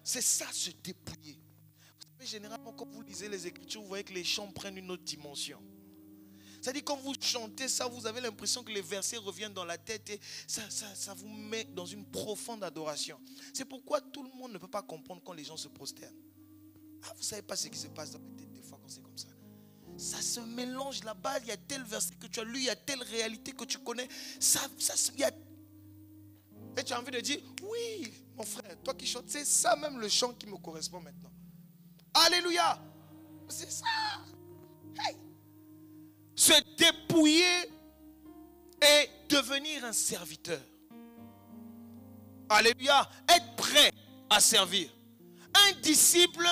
C'est ça, se dépouiller. Vous savez, généralement, quand vous lisez les Écritures, vous voyez que les chants prennent une autre dimension. C'est-à-dire, quand vous chantez ça, vous avez l'impression que les versets reviennent dans la tête et ça vous met dans une profonde adoration. C'est pourquoi tout le monde ne peut pas comprendre quand les gens se prosternent. Ah, vous ne savez pas ce qui se passe dans la tête des fois quand c'est comme ça. Ça se mélange là-bas, il y a tel verset que tu as lu, il y a telle réalité que tu connais. Et tu as envie de dire, oui, mon frère, toi qui chantes, c'est ça même le chant qui me correspond maintenant. Alléluia. C'est ça. Hey. Se dépouiller et devenir un serviteur. Alléluia. Être prêt à servir. Un disciple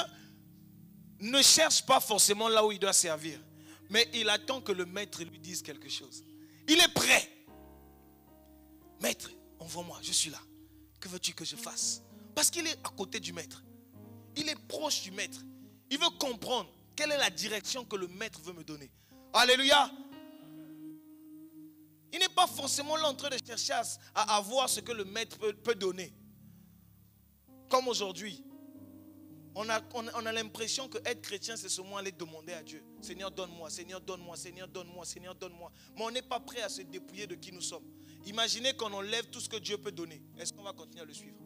ne cherche pas forcément là où il doit servir, mais il attend que le maître lui dise quelque chose. Il est prêt. Maître, envoie-moi, je suis là. Que veux-tu que je fasse? Parce qu'il est à côté du maître. Il est proche du maître. Il veut comprendre quelle est la direction que le maître veut me donner. Alléluia. Il n'est pas forcément là en train de chercher à avoir ce que le maître peut donner. Comme aujourd'hui. On a l'impression que être chrétien, c'est seulement aller demander à Dieu. Seigneur, donne-moi, Seigneur, donne-moi, Seigneur, donne-moi, Seigneur, donne-moi. Mais on n'est pas prêt à se dépouiller de qui nous sommes. Imaginez qu'on enlève tout ce que Dieu peut donner. Est-ce qu'on va continuer à le suivre?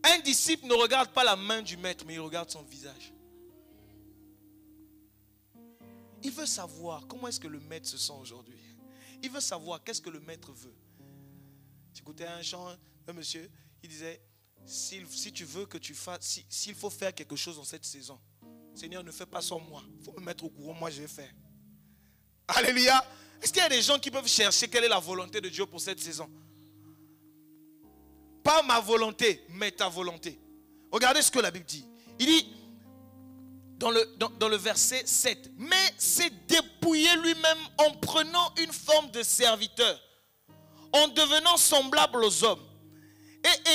Un disciple ne regarde pas la main du maître, mais il regarde son visage. Il veut savoir comment est-ce que le maître se sent aujourd'hui. Il veut savoir qu'est-ce que le maître veut. J'écoutais un chant d'un monsieur, il disait, si tu veux que tu fasses, s'il faut faire quelque chose dans cette saison, Seigneur, ne fais pas sans moi. Il faut me mettre au courant, moi je vais faire. Alléluia. Est-ce qu'il y a des gens qui peuvent chercher quelle est la volonté de Dieu pour cette saison? Pas ma volonté, mais ta volonté. Regardez ce que la Bible dit. Il dit, dans le verset 7, mais s'est dépouillé lui-même en prenant une forme de serviteur, en devenant semblable aux hommes, et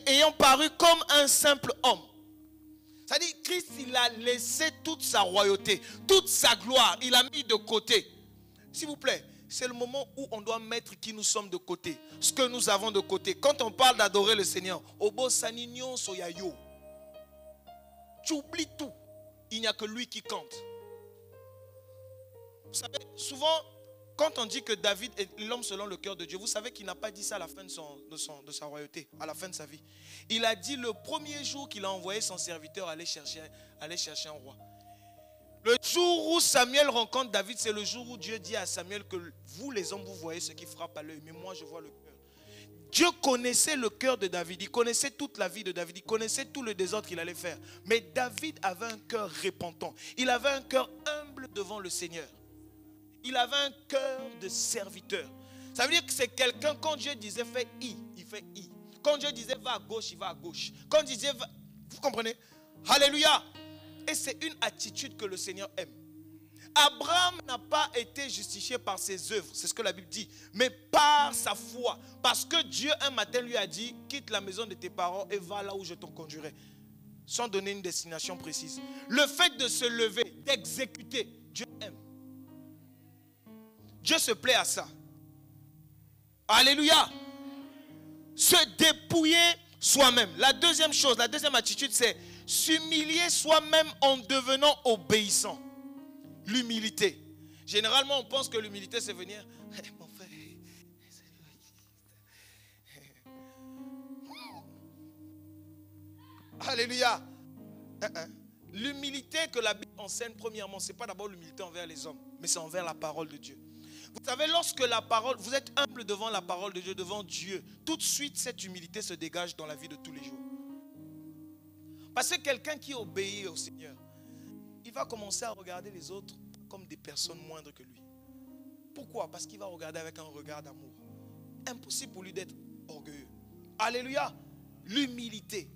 ayant paru comme un simple homme. C'est-à-dire, Christ, il a laissé toute sa royauté, toute sa gloire, il a mis de côté. S'il vous plaît, c'est le moment où on doit mettre qui nous sommes de côté, ce que nous avons de côté. Quand on parle d'adorer le Seigneur, Obo Sanignon Soyayo, tu oublies tout. Il n'y a que lui qui compte. Vous savez, souvent, quand on dit que David est l'homme selon le cœur de Dieu, vous savez qu'il n'a pas dit ça à la fin de sa royauté, à la fin de sa vie. Il a dit le premier jour qu'il a envoyé son serviteur aller chercher un roi. Le jour où Samuel rencontre David, c'est le jour où Dieu dit à Samuel que vous les hommes, vous voyez ce qui frappe à l'œil, mais moi je vois le cœur. Dieu connaissait le cœur de David, il connaissait toute la vie de David, il connaissait tout le désordre qu'il allait faire. Mais David avait un cœur repentant, il avait un cœur humble devant le Seigneur. Il avait un cœur de serviteur. Ça veut dire que c'est quelqu'un, quand Dieu disait fais I, il fait I. Quand Dieu disait va à gauche, il va à gauche. Quand Dieu disait va... Vous comprenez? Alléluia. Et c'est une attitude que le Seigneur aime. Abraham n'a pas été justifié par ses œuvres, c'est ce que la Bible dit, mais par sa foi. Parce que Dieu un matin lui a dit, quitte la maison de tes parents et va là où je t'en conduirai. Sans donner une destination précise. Le fait de se lever, d'exécuter, Dieu aime. Dieu se plaît à ça. Alléluia. Se dépouiller soi-même. La deuxième chose, la deuxième attitude, c'est s'humilier soi-même en devenant obéissant. L'humilité. Généralement, on pense que l'humilité, c'est venir. Hey, mon frère. Alléluia. L'humilité que la Bible enseigne, premièrement, ce n'est pas d'abord l'humilité envers les hommes, mais c'est envers la parole de Dieu. Vous savez, lorsque la parole, vous êtes humble devant la parole de Dieu, devant Dieu, tout de suite, cette humilité se dégage dans la vie de tous les jours. Parce que quelqu'un qui obéit au Seigneur, il va commencer à regarder les autres comme des personnes moindres que lui. Pourquoi? Parce qu'il va regarder avec un regard d'amour. Impossible pour lui d'être orgueilleux. Alléluia. L'humilité.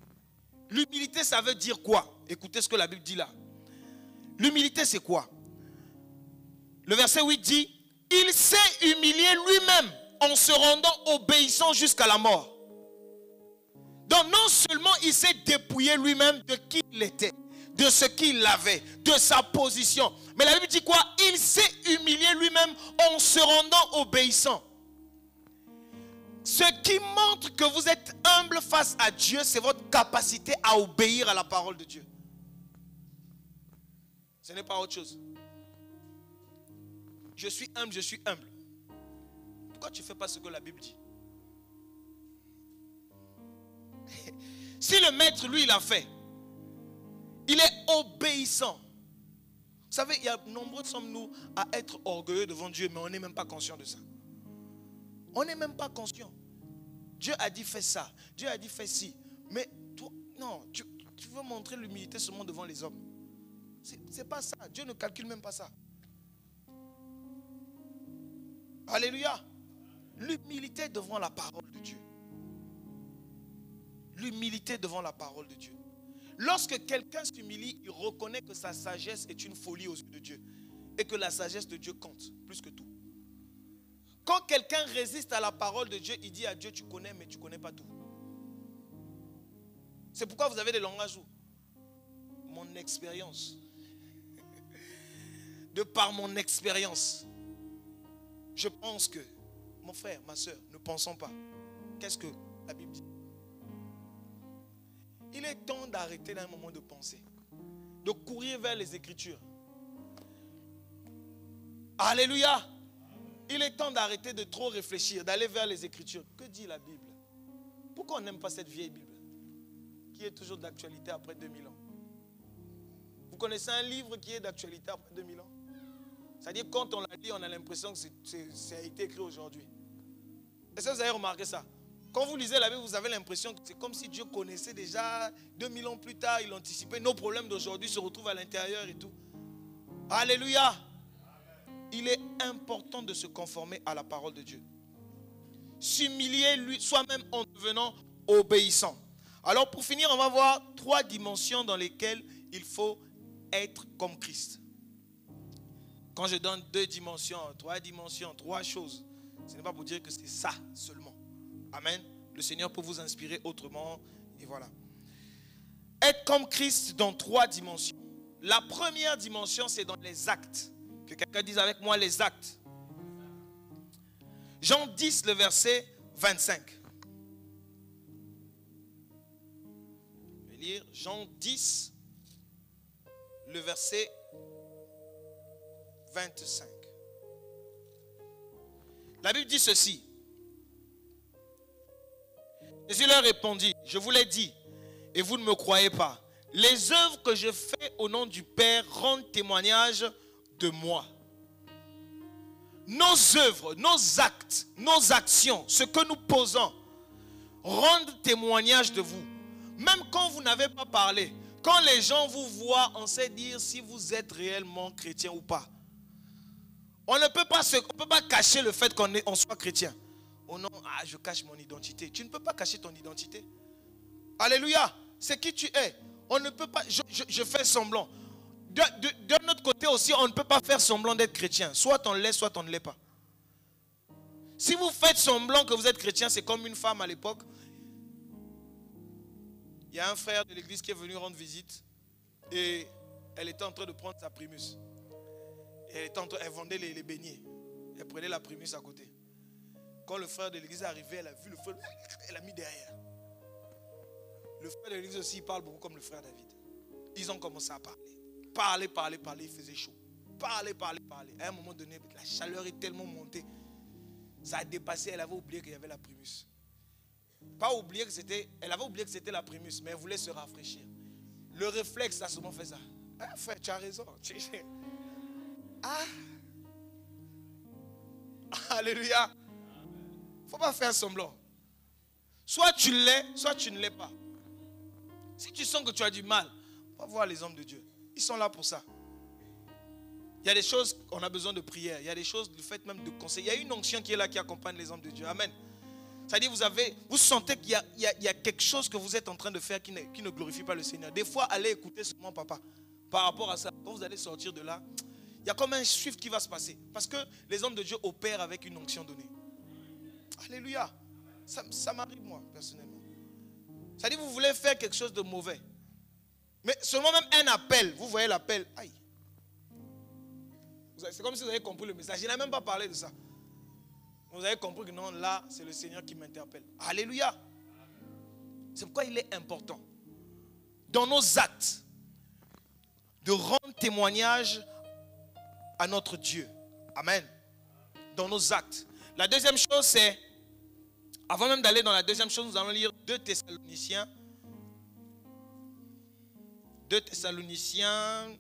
L'humilité, ça veut dire quoi? Écoutez ce que la Bible dit là. L'humilité, c'est quoi? Le verset 8 dit, il s'est humilié lui-même en se rendant obéissant jusqu'à la mort. Donc non seulement il s'est dépouillé lui-même de qui il était, de ce qu'il avait, de sa position. Mais la Bible dit quoi? Il s'est humilié lui-même en se rendant obéissant. Ce qui montre que vous êtes humble face à Dieu, c'est votre capacité à obéir à la parole de Dieu. Ce n'est pas autre chose. Je suis humble, je suis humble. Pourquoi tu ne fais pas ce que la Bible dit? Si le maître, lui, il a fait, il est obéissant. Vous savez, il y a nombreux sommes-nous à être orgueilleux devant Dieu, mais on n'est même pas conscient de ça. On n'est même pas conscient. Dieu a dit fais ça, Dieu a dit fais ci. Mais toi, non, tu veux montrer l'humilité seulement devant les hommes. C'est pas ça. Dieu ne calcule même pas ça. Alléluia. L'humilité devant la parole de Dieu. L'humilité devant la parole de Dieu. Lorsque quelqu'un s'humilie, il reconnaît que sa sagesse est une folie aux yeux de Dieu. Et que la sagesse de Dieu compte plus que tout. Quand quelqu'un résiste à la parole de Dieu, il dit à Dieu, tu connais, mais tu ne connais pas tout. C'est pourquoi vous avez des langages où mon expérience. De par mon expérience, je pense que, mon frère, ma soeur, ne pensons pas. Qu'est-ce que la Bible dit? Il est temps d'arrêter d'un moment de penser, de courir vers les Écritures. Alléluia. Il est temps d'arrêter de trop réfléchir, d'aller vers les Écritures. Que dit la Bible? Pourquoi on n'aime pas cette vieille Bible qui est toujours d'actualité après 2000 ans? Vous connaissez un livre qui est d'actualité après 2000 ans? C'est-à-dire quand on l'a dit, on a l'impression que ça a été écrit aujourd'hui. Est-ce que vous avez remarqué ça? Quand vous lisez la Bible, vous avez l'impression que c'est comme si Dieu connaissait déjà 2000 ans plus tard, il anticipait nos problèmes d'aujourd'hui se retrouvent à l'intérieur et tout. Alléluia. Il est important de se conformer à la parole de Dieu. S'humilier lui soi-même en devenant obéissant. Alors pour finir, on va voir 3 dimensions dans lesquelles il faut être comme Christ. Quand je donne 2 dimensions, 3 choses, ce n'est pas pour dire que c'est ça seulement. Amen. Le Seigneur peut vous inspirer autrement. Et voilà. Être comme Christ dans 3 dimensions. La première dimension, c'est dans les actes. Que quelqu'un dise avec moi les actes. Jean 10, le verset 25. Je vais lire Jean 10, le verset 25. La Bible dit ceci. Jésus leur répondit, je vous l'ai dit, et vous ne me croyez pas. Les œuvres que je fais au nom du Père rendent témoignage de moi. Nos œuvres, nos actes, nos actions, ce que nous posons, rendent témoignage de vous. Même quand vous n'avez pas parlé, quand les gens vous voient, on sait dire si vous êtes réellement chrétien ou pas. On ne peut pas cacher le fait qu'on soit chrétien. Oh non, je cache mon identité. Tu ne peux pas cacher ton identité. Alléluia. C'est qui tu es. On ne peut pas, je fais semblant. De notre côté aussi, on ne peut pas faire semblant d'être chrétien. Soit on l'est, soit on ne l'est pas. Si vous faites semblant que vous êtes chrétien, c'est comme une femme à l'époque. Il y a un frère de l'église qui est venu rendre visite et elle était en train de prendre sa primus. Et elle vendait les beignets. Elle prenait la primus à côté. Quand le frère de l'église est arrivé, elle a vu le feu, elle a mis derrière. Le frère de l'église aussi, il parle beaucoup comme le frère David. Ils ont commencé à parler. Parler, il faisait chaud. Parler. À un moment donné, la chaleur est tellement montée. Ça a dépassé, elle avait oublié qu'il y avait la primus. Elle avait oublié que c'était la primus, mais elle voulait se rafraîchir. Le réflexe a souvent fait ça. Ah, frère, tu as raison. Alléluia. Il ne faut pas faire semblant. Soit tu l'es, soit tu ne l'es pas. Si tu sens que tu as du mal, va voir les hommes de Dieu. Ils sont là pour ça. Il y a des choses, on a besoin de prière. Il y a des choses, du fait même de conseil. Il y a une onction qui est là, qui accompagne les hommes de Dieu. Amen. C'est-à-dire, vous sentez qu'il y a quelque chose que vous êtes en train de faire qui ne glorifie pas le Seigneur. Des fois, allez écouter seulement papa. Par rapport à ça, quand vous allez sortir de là, il y a comme un shift qui va se passer. Parce que les hommes de Dieu opèrent avec une onction donnée. Alléluia. Ça m'arrive moi, personnellement. C'est-à-dire vous voulez faire quelque chose de mauvais. Mais seulement même un appel, vous voyez l'appel, aïe. C'est comme si vous avez compris le message. Je n'ai même pas parlé de ça. Vous avez compris que non, là, c'est le Seigneur qui m'interpelle. Alléluia. C'est pourquoi il est important, dans nos actes, de rendre témoignage à notre Dieu. Amen. Dans nos actes. La deuxième chose, c'est, avant même d'aller dans la deuxième chose, nous allons lire 2 Thessaloniciens. 2 Thessaloniciens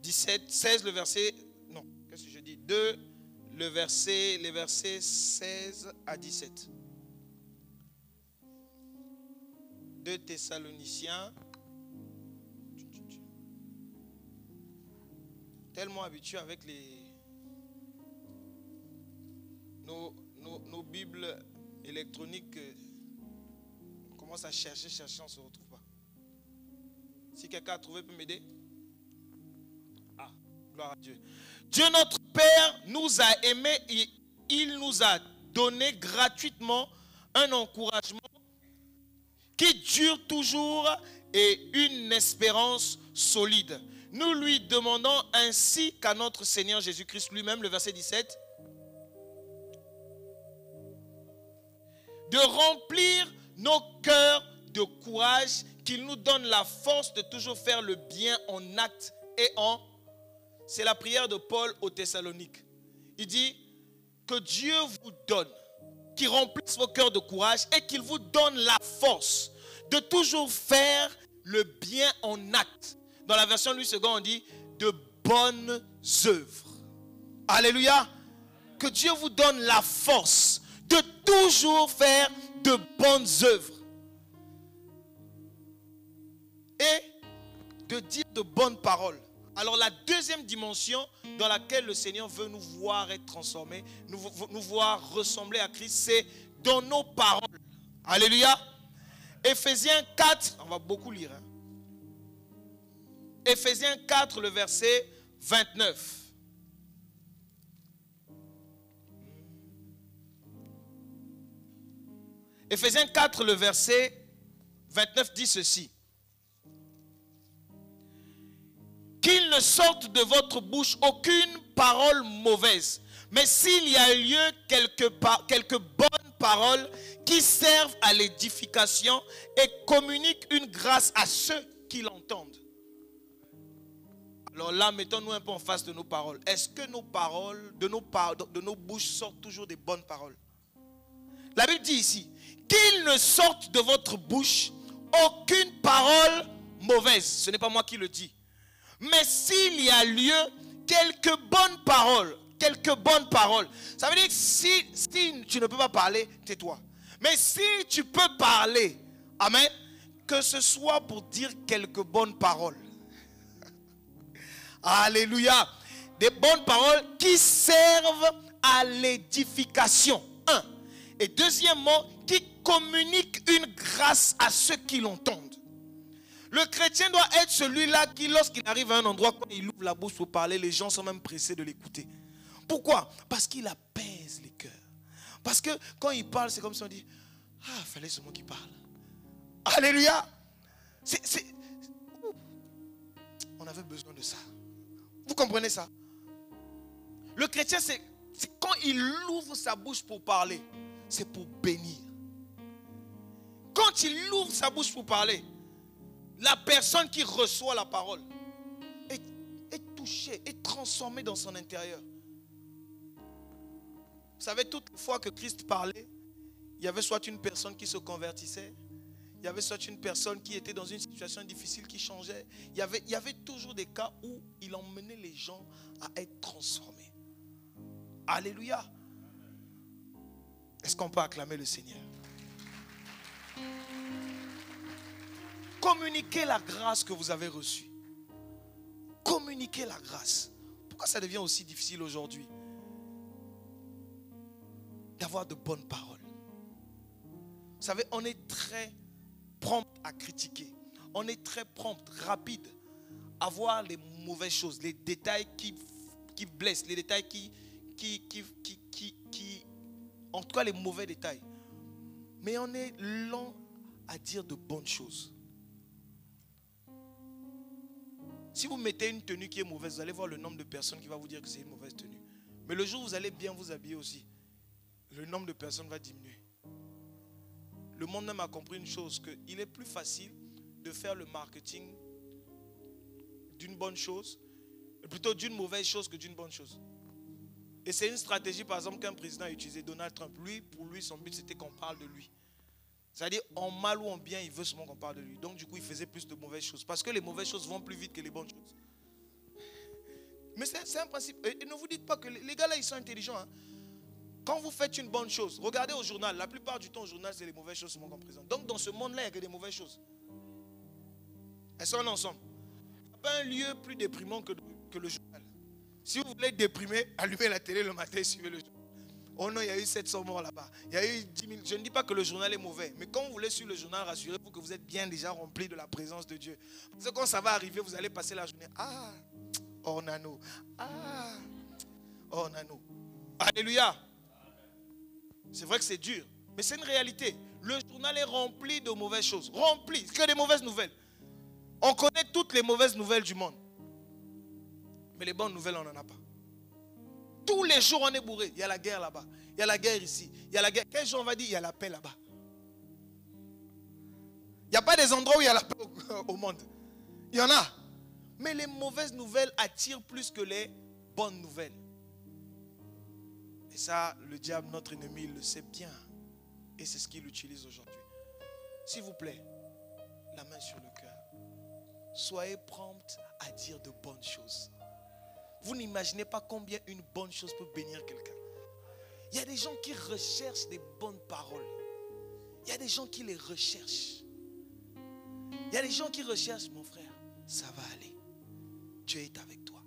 17, 16, le verset, non, qu'est-ce que je dis? 2, les versets 16 à 17. 2 Thessaloniciens. Tellement habitué avec nos Bibles électroniques, on commence à chercher, on ne se retrouve pas. Si quelqu'un a trouvé, peut m'aider? Ah, gloire à Dieu. Dieu notre Père nous a aimés et il nous a donné gratuitement un encouragement qui dure toujours et une espérance solide. Nous lui demandons ainsi qu'à notre Seigneur Jésus-Christ lui-même, le verset 17, de remplir nos cœurs de courage, qu'il nous donne la force de toujours faire le bien en acte et en... C'est la prière de Paul aux Thessaloniques. Il dit que Dieu vous donne, qu'il remplisse vos cœurs de courage et qu'il vous donne la force de toujours faire le bien en acte. Dans la version Louis II, on dit de bonnes œuvres. Alléluia. Que Dieu vous donne la force de toujours faire de bonnes œuvres. Et de dire de bonnes paroles. Alors la deuxième dimension dans laquelle le Seigneur veut nous voir être transformés, nous voir ressembler à Christ, c'est dans nos paroles. Alléluia. Éphésiens 4, on va beaucoup lire. Éphésiens 4, le verset 29. Éphésiens 4, le verset 29 dit ceci. Qu'il ne sorte de votre bouche aucune parole mauvaise, mais s'il y a lieu quelques bonnes paroles qui servent à l'édification et communiquent une grâce à ceux qui l'entendent. Alors là, mettons-nous un peu en face de nos paroles. Est-ce que nos paroles, de nos bouches sortent toujours des bonnes paroles? La Bible dit ici, qu'il ne sorte de votre bouche aucune parole mauvaise. Ce n'est pas moi qui le dis. Mais s'il y a lieu, quelques bonnes paroles, ça veut dire que si tu ne peux pas parler, tais-toi. Mais si tu peux parler, amen, que ce soit pour dire quelques bonnes paroles. Alléluia. Des bonnes paroles qui servent à l'édification. Un. Et deuxièmement, qui communiquent une grâce à ceux qui l'entendent. Le chrétien doit être celui-là qui, lorsqu'il arrive à un endroit, quand il ouvre la bouche pour parler, les gens sont même pressés de l'écouter. Pourquoi? Parce qu'il apaise les cœurs. Parce que quand il parle, c'est comme si on dit, ah, il fallait seulement qu'il parle. Alléluia. On avait besoin de ça. Vous comprenez ça? Le chrétien, c'est quand il ouvre sa bouche pour parler, c'est pour bénir. Quand il ouvre sa bouche pour parler, la personne qui reçoit la parole est touchée, est transformée dans son intérieur. Vous savez, toute fois que Christ parlait, il y avait soit une personne qui se convertissait, il y avait soit une personne qui était dans une situation difficile qui changeait. Il y avait toujours des cas où il emmenait les gens à être transformés. Alléluia. Est-ce qu'on peut acclamer le Seigneur? Communiquez la grâce que vous avez reçue. Communiquez la grâce. Pourquoi ça devient aussi difficile aujourd'hui d'avoir de bonnes paroles? Vous savez, on est très prompt à critiquer. On est très prompt, rapide avoir les mauvaises choses, les détails qui blessent, les détails en tout cas les mauvais détails. Mais on est lent à dire de bonnes choses. Si vous mettez une tenue qui est mauvaise, vous allez voir le nombre de personnes qui va vous dire que c'est une mauvaise tenue. Mais le jour où vous allez bien vous habiller aussi, le nombre de personnes va diminuer. Le monde même a compris une chose, qu'il est plus facile de faire le marketing d'une bonne chose, plutôt d'une mauvaise chose que d'une bonne chose. Et c'est une stratégie, par exemple, qu'un président a utilisé, Donald Trump. Pour lui, son but, c'était qu'on parle de lui. C'est-à-dire, en mal ou en bien, il veut seulement qu'on parle de lui. Donc, du coup, il faisait plus de mauvaises choses. Parce que les mauvaises choses vont plus vite que les bonnes choses. Mais c'est un principe. Et ne vous dites pas que les gars là, ils sont intelligents. Hein. Quand vous faites une bonne chose, regardez au journal. La plupart du temps, au journal, c'est les mauvaises choses qu'on présente. Donc, dans ce monde-là, il n'y a que des mauvaises choses. Elles sont ensemble. Il n'y a pas un lieu plus déprimant que le journal. Si vous voulez être déprimé, allumez la télé le matin et suivez le journal. Oh non, il y a eu 700 morts là-bas. Il y a eu 10 000. Je ne dis pas que le journal est mauvais. Mais quand vous voulez suivre le journal, rassurez-vous que vous êtes bien déjà rempli de la présence de Dieu. Parce que quand ça va arriver, vous allez passer la journée. Ah, oh nano. Ah, oh nano. Alléluia. C'est vrai que c'est dur. Mais c'est une réalité. Le journal est rempli de mauvaises choses. Rempli. Que des mauvaises nouvelles. On connaît toutes les mauvaises nouvelles du monde. Mais les bonnes nouvelles, on n'en a pas. Tous les jours, on est bourré. Il y a la guerre là-bas. Il y a la guerre ici. Il y a la guerre. Quel jour on va dire il y a la paix là-bas? Il n'y a pas des endroits où il y a la paix au monde. Il y en a. Mais les mauvaises nouvelles attirent plus que les bonnes nouvelles. Et ça, le diable, notre ennemi, il le sait bien. Et c'est ce qu'il utilise aujourd'hui. S'il vous plaît, la main sur le cœur. Soyez promptes à dire de bonnes choses. Vous n'imaginez pas combien une bonne chose peut bénir quelqu'un. Il y a des gens qui recherchent des bonnes paroles. Il y a des gens qui les recherchent. Il y a des gens qui recherchent, mon frère, ça va aller. Dieu est avec toi.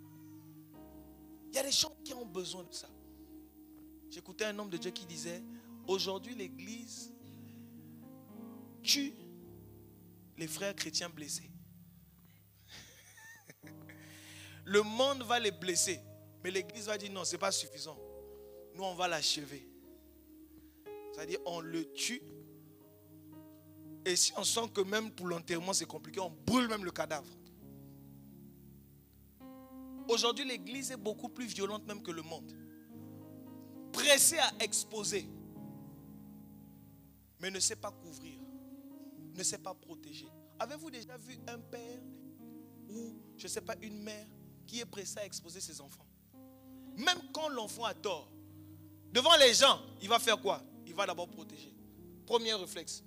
Il y a des gens qui ont besoin de ça. J'écoutais un homme de Dieu qui disait, aujourd'hui l'église tue les frères chrétiens blessés. Le monde va les blesser. Mais l'église va dire non, ce n'est pas suffisant. Nous, on va l'achever. C'est-à-dire, on le tue. Et si on sent que même pour l'enterrement, c'est compliqué, on brûle même le cadavre. Aujourd'hui, l'église est beaucoup plus violente même que le monde. Pressée à exposer. Mais ne sait pas couvrir. Ne sait pas protéger. Avez-vous déjà vu un père ou, je ne sais pas, une mère qui est pressé à exposer ses enfants? Même quand l'enfant a tort, devant les gens, il va faire quoi? Il va d'abord protéger. Premier réflexe.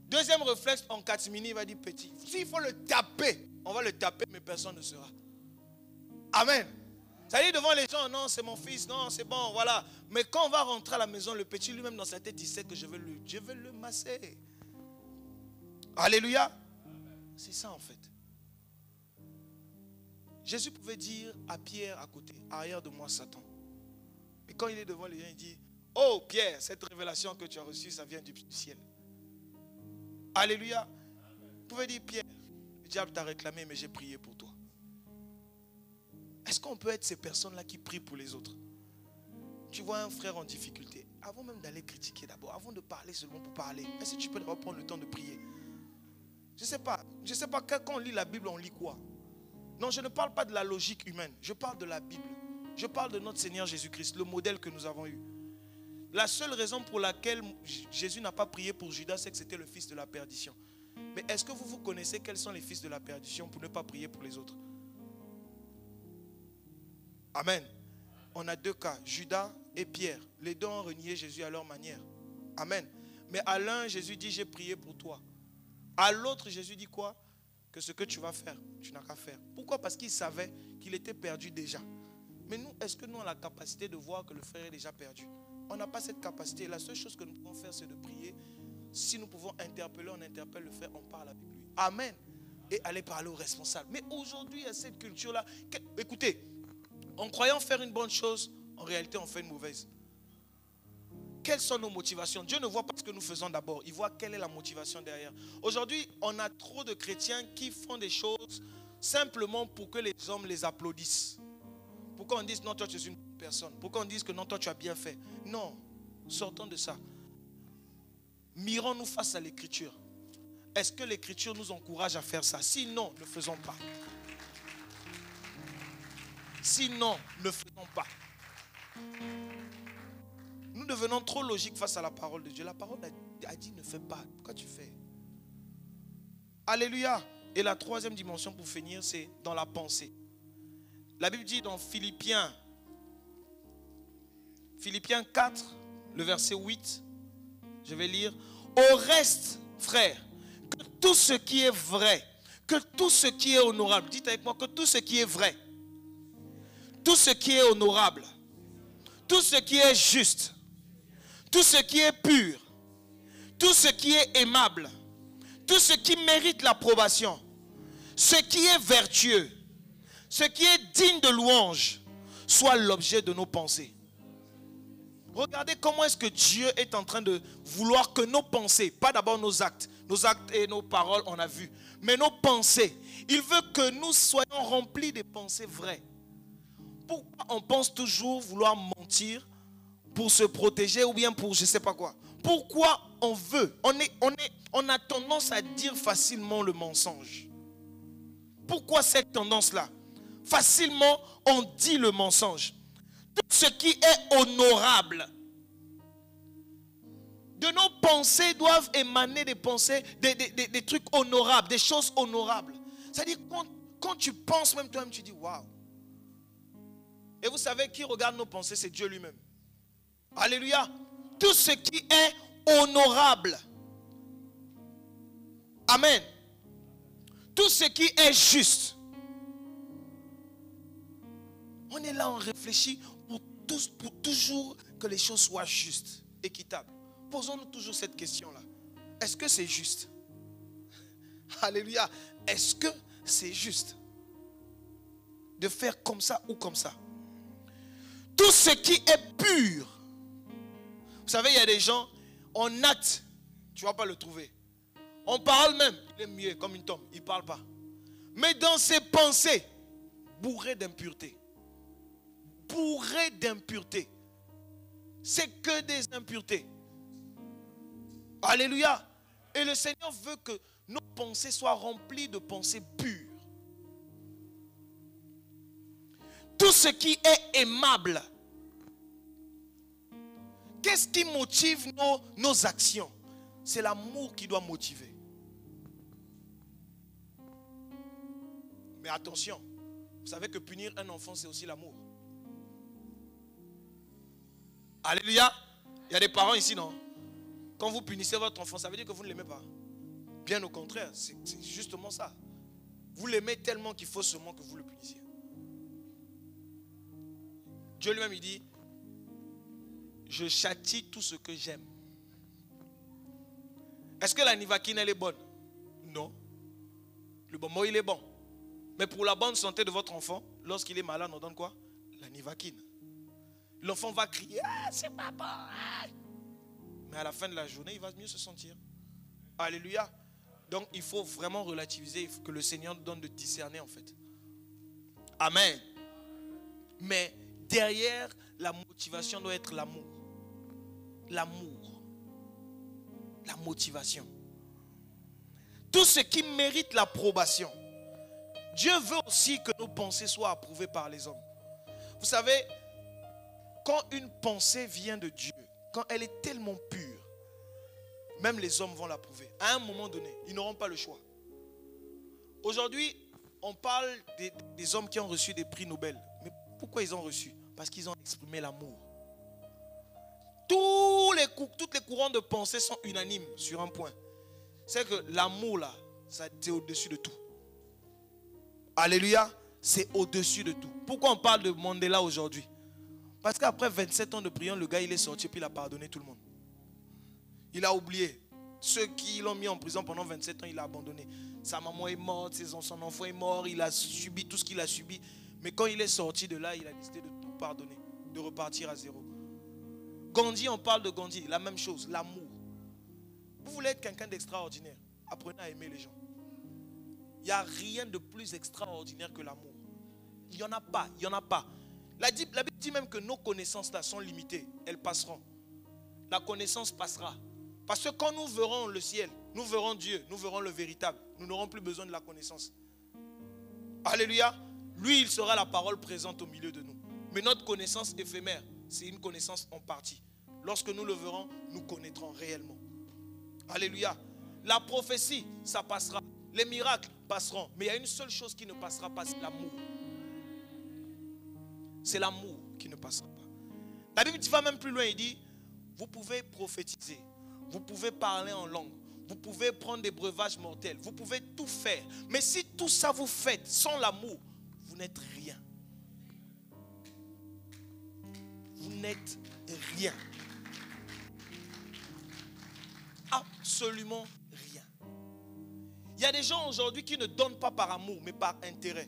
Deuxième réflexe, en catimini, il va dire petit. S'il faut le taper, on va le taper, mais personne ne sera. Amen. Ça dit devant les gens, non, c'est mon fils, non, c'est bon, voilà. Mais quand on va rentrer à la maison, le petit lui-même dans sa tête, il sait que je vais le masser. Alléluia. C'est ça en fait. Jésus pouvait dire à Pierre à côté, arrière de moi Satan. Et quand il est devant les gens, il dit, oh Pierre, cette révélation que tu as reçue, ça vient du ciel. Alléluia. Vous pouvez dire, Pierre, le diable t'a réclamé, mais j'ai prié pour toi. Est-ce qu'on peut être ces personnes-là qui prient pour les autres? Tu vois un frère en difficulté, avant même d'aller critiquer d'abord, avant de parler seulement pour parler, est-ce que tu peux d'abord prendre le temps de prier? Je ne sais pas, quand on lit la Bible, on lit quoi? Non, je ne parle pas de la logique humaine, je parle de la Bible. Je parle de notre Seigneur Jésus-Christ, le modèle que nous avons eu. La seule raison pour laquelle Jésus n'a pas prié pour Judas, c'est que c'était le fils de la perdition. Mais est-ce que vous connaissez quels sont les fils de la perdition pour ne pas prier pour les autres? Amen. On a deux cas, Judas et Pierre. Les deux ont renié Jésus à leur manière. Amen. Mais à l'un, Jésus dit, j'ai prié pour toi. À l'autre, Jésus dit quoi? Que ce que tu vas faire, tu n'as qu'à faire. Pourquoi? Parce qu'il savait qu'il était perdu déjà. Mais nous, est-ce que nous avons la capacité de voir que le frère est déjà perdu? On n'a pas cette capacité. La seule chose que nous pouvons faire, c'est de prier. Si nous pouvons interpeller, on interpelle le frère, on parle avec lui. Amen. Et aller parler aux responsables. Mais aujourd'hui, il y a cette culture-là. Écoutez, en croyant faire une bonne chose, en réalité, on fait une mauvaise. Quelles sont nos motivations? Dieu ne voit pas ce que nous faisons d'abord. Il voit quelle est la motivation derrière. Aujourd'hui, on a trop de chrétiens qui font des choses simplement pour que les hommes les applaudissent. Pourquoi on dise non, toi tu es une personne? Pourquoi on dise que non, toi tu as bien fait? Non, sortons de ça. Mirons-nous face à l'écriture. Est-ce que l'écriture nous encourage à faire ça? Sinon, ne faisons pas. Sinon, ne faisons pas. Nous devenons trop logiques face à la parole de Dieu. La parole a dit ne fais pas. Pourquoi tu fais? Alléluia. Et la troisième dimension pour finir, c'est dans la pensée. La Bible dit dans Philippiens 4, le verset 8, je vais lire. Au reste, frères, que tout ce qui est vrai, que tout ce qui est honorable, dites avec moi que tout ce qui est vrai, tout ce qui est honorable, tout ce qui est juste, tout ce qui est pur, tout ce qui est aimable, tout ce qui mérite l'approbation, ce qui est vertueux, ce qui est digne de louange, soit l'objet de nos pensées. Regardez comment est-ce que Dieu est en train de vouloir que nos pensées, pas d'abord nos actes et nos paroles, on a vu, mais nos pensées. Il veut que nous soyons remplis des pensées vraies. Pourquoi on pense toujours vouloir mentir pour se protéger ou bien pour je ne sais pas quoi? Pourquoi on veut? On a tendance à dire facilement le mensonge. Pourquoi cette tendance-là? Facilement, on dit le mensonge. Tout ce qui est honorable. De nos pensées doivent émaner des pensées, des trucs honorables, des choses honorables. C'est-à-dire quand tu penses même toi-même, tu dis waouh. Et vous savez qui regarde nos pensées, c'est Dieu lui-même. Alléluia. Tout ce qui est honorable. Amen. Tout ce qui est juste. On est là, on réfléchit pour toujours que les choses soient justes, équitables. Posons-nous toujours cette question-là. Est-ce que c'est juste? Alléluia. Est-ce que c'est juste de faire comme ça ou comme ça? Tout ce qui est pur. Vous savez, il y a des gens, en acte, tu ne vas pas le trouver. On parle même, il est muet comme une tombe, il ne parle pas. Mais dans ses pensées, bourré d'impureté. Bourré d'impureté. C'est que des impuretés. Alléluia. Et le Seigneur veut que nos pensées soient remplies de pensées pures. Tout ce qui est aimable. Qu'est-ce qui motive nos actions? C'est l'amour qui doit motiver. Mais attention, vous savez que punir un enfant, c'est aussi l'amour. Alléluia. Il y a des parents ici, non? Quand vous punissez votre enfant, ça veut dire que vous ne l'aimez pas. Bien au contraire, c'est justement ça. Vous l'aimez tellement qu'il faut seulement que vous le punissiez. Dieu lui-même, il dit, je châtie tout ce que j'aime. Est-ce que la nivakine, elle est bonne? Non. Le bonbon, il est bon. Mais pour la bonne santé de votre enfant, lorsqu'il est malade, on donne quoi? La nivakine. L'enfant va crier, ah, c'est pas bon. Ah. Mais à la fin de la journée, il va mieux se sentir. Alléluia. Donc, il faut vraiment relativiser. Il faut que le Seigneur nous donne de discerner, en fait. Amen. Mais derrière la motivation doit être l'amour. L'amour. La motivation. Tout ce qui mérite l'approbation. Dieu veut aussi que nos pensées soient approuvées par les hommes. Vous savez, quand une pensée vient de Dieu, quand elle est tellement pure, même les hommes vont l'approuver. À un moment donné, ils n'auront pas le choix. Aujourd'hui, on parle des hommes qui ont reçu des prix Nobel. Mais pourquoi ils ont reçu? Parce qu'ils ont exprimé l'amour. Toutes les courants de pensée sont unanimes sur un point. C'est que l'amour là, c'est au-dessus de tout. Alléluia, c'est au-dessus de tout. Pourquoi on parle de Mandela aujourd'hui? Parce qu'après 27 ans de prière, le gars il est sorti et puis il a pardonné tout le monde. Il a oublié. Ceux qui l'ont mis en prison pendant 27 ans, il a abandonné. Sa maman est morte, son enfant est mort, il a subi tout ce qu'il a subi. Mais quand il est sorti de là, il a décidé de tout pardonner, de repartir à zéro. Gandhi, on parle de Gandhi, la même chose, l'amour. Vous voulez être quelqu'un d'extraordinaire, apprenez à aimer les gens. Il n'y a rien de plus extraordinaire que l'amour. Il n'y en a pas, il n'y en a pas. La Bible dit même que nos connaissances là sont limitées. Elles passeront. La connaissance passera. Parce que quand nous verrons le ciel, nous verrons Dieu, nous verrons le véritable. Nous n'aurons plus besoin de la connaissance. Alléluia. Lui, il sera la parole présente au milieu de nous. Mais notre connaissance éphémère, c'est une connaissance en partie. Lorsque nous le verrons, nous connaîtrons réellement. Alléluia. La prophétie, ça passera. Les miracles passeront. Mais il y a une seule chose qui ne passera pas, c'est l'amour. C'est l'amour qui ne passera pas. La Bible va même plus loin, il dit, vous pouvez prophétiser, vous pouvez parler en langue, vous pouvez prendre des breuvages mortels, vous pouvez tout faire. Mais si tout ça vous faites sans l'amour, vous n'êtes rien. Vous n'êtes rien. Absolument rien. Il y a des gens aujourd'hui qui ne donnent pas par amour, mais par intérêt.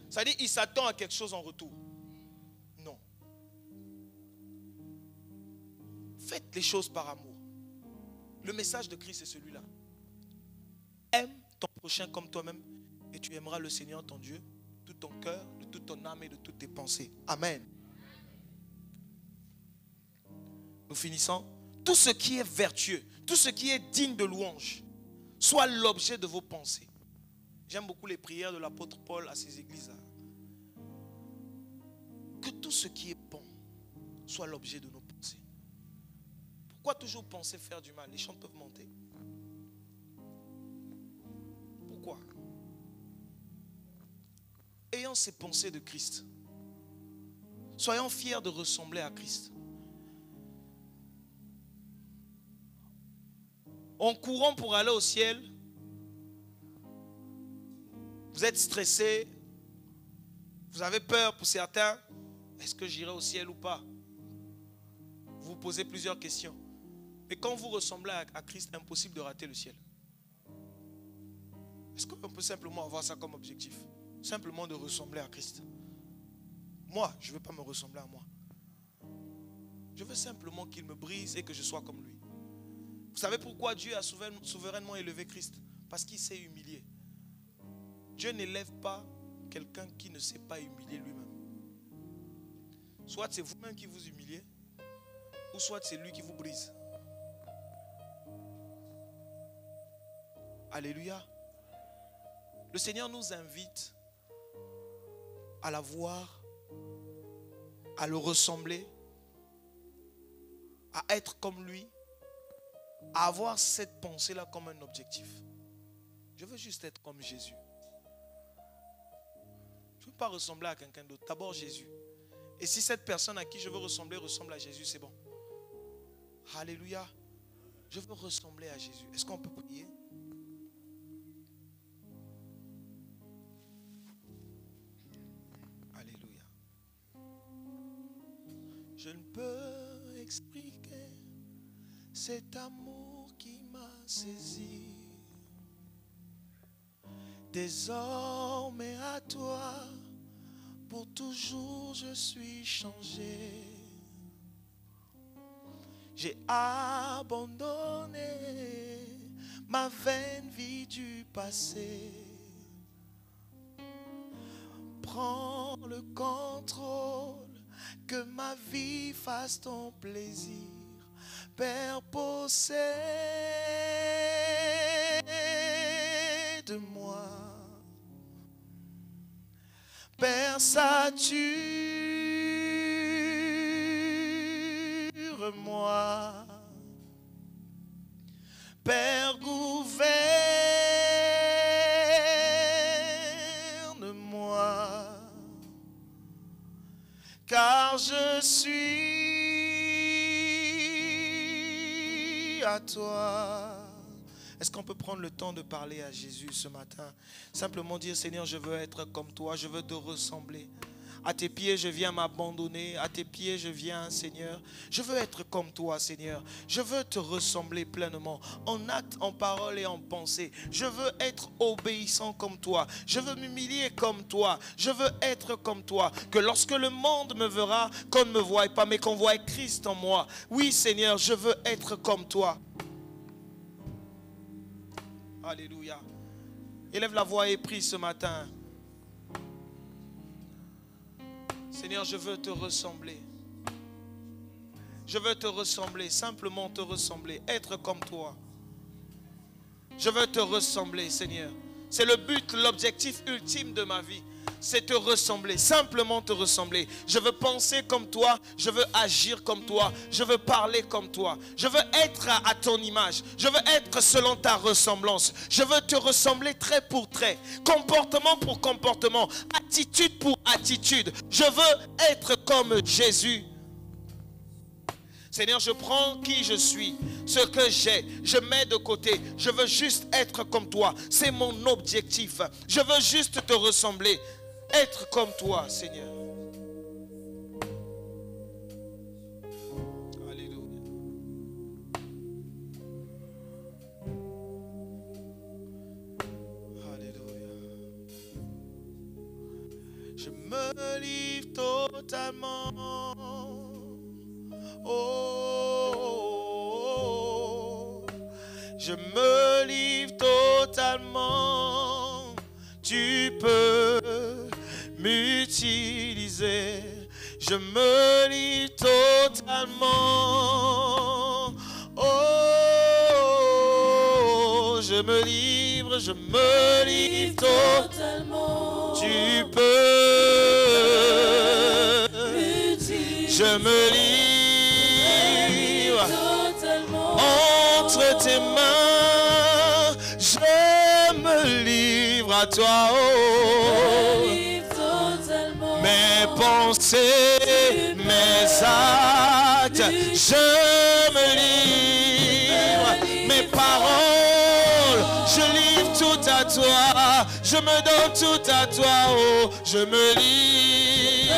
C'est-à-dire qu'ils s'attendent à quelque chose en retour. Non. Faites les choses par amour. Le message de Christ est celui-là. Aime ton prochain comme toi-même et tu aimeras le Seigneur ton Dieu, tout ton cœur, de toute ton âme et de toutes tes pensées. Amen. Nous finissons. Tout ce qui est vertueux, tout ce qui est digne de louange, soit l'objet de vos pensées. J'aime beaucoup les prières de l'apôtre Paul à ces églises-là. Que tout ce qui est bon soit l'objet de nos pensées. Pourquoi toujours penser faire du mal? Les gens peuvent monter. Pourquoi? Ayons ces pensées de Christ. Soyons fiers de ressembler à Christ. En courant pour aller au ciel, vous êtes stressé, vous avez peur pour certains. Est-ce que j'irai au ciel ou pas? Vous vous posez plusieurs questions. Mais quand vous ressemblez à Christ, impossible de rater le ciel. Est-ce qu'on peut simplement avoir ça comme objectif? Simplement de ressembler à Christ. Moi, je ne veux pas me ressembler à moi. Je veux simplement qu'il me brise et que je sois comme lui. Vous savez pourquoi Dieu a souverainement élevé Christ? Parce qu'il s'est humilié. Dieu n'élève pas quelqu'un qui ne sait pas humilier lui-même. Soit c'est vous-même qui vous humiliez, ou soit c'est lui qui vous brise. Alléluia. Le Seigneur nous invite à la voir, à le ressembler, à être comme lui, à avoir cette pensée-là comme un objectif. Je veux juste être comme Jésus. Je ne veux pas ressembler à quelqu'un d'autre. D'abord Jésus. Et si cette personne à qui je veux ressembler ressemble à Jésus, c'est bon. Alléluia. Je veux ressembler à Jésus. Est-ce qu'on peut prier? Alléluia. Je ne peux expliquer cet amour qui m'a saisi. Désormais à toi, pour toujours je suis changé. J'ai abandonné ma vaine vie du passé. Prends le contrôle, que ma vie fasse ton plaisir. Père, possède moi. Père, sature-moi. Père, gouverne-moi. Car je suis à toi. Est-ce qu'on peut prendre le temps de parler à Jésus ce matin? Simplement dire, Seigneur, je veux être comme toi, je veux te ressembler. À tes pieds, je viens m'abandonner. À tes pieds, je viens, Seigneur. Je veux être comme toi, Seigneur. Je veux te ressembler pleinement, en acte, en parole et en pensée. Je veux être obéissant comme toi. Je veux m'humilier comme toi. Je veux être comme toi. Que lorsque le monde me verra, qu'on ne me voie pas, mais qu'on voie Christ en moi. Oui, Seigneur, je veux être comme toi. Alléluia. Élève la voix et prie ce matin. Seigneur, je veux te ressembler. Je veux te ressembler, simplement te ressembler, être comme toi. Je veux te ressembler, Seigneur. C'est le but, l'objectif ultime de ma vie. C'est te ressembler, simplement te ressembler. Je veux penser comme toi, je veux agir comme toi, je veux parler comme toi. Je veux être à ton image, je veux être selon ta ressemblance. Je veux te ressembler trait pour trait, comportement pour comportement, attitude pour attitude. Je veux être comme Jésus. Seigneur, je prends qui je suis, ce que j'ai, je mets de côté. Je veux juste être comme toi. C'est mon objectif. Je veux juste te ressembler. Être comme toi, Seigneur. Alléluia. Alléluia. Je me livre totalement. Oh, je me livre totalement. Tu peux m'utiliser. Je me livre totalement. Oh, je me livre totalement. Tu peux. Je me livre entre tes mains. Je me livre à toi. Oh. Mes pensées, mes actes, je me livre. Mes paroles, je livre tout à toi. Je me donne tout à toi. Oh, je me livre.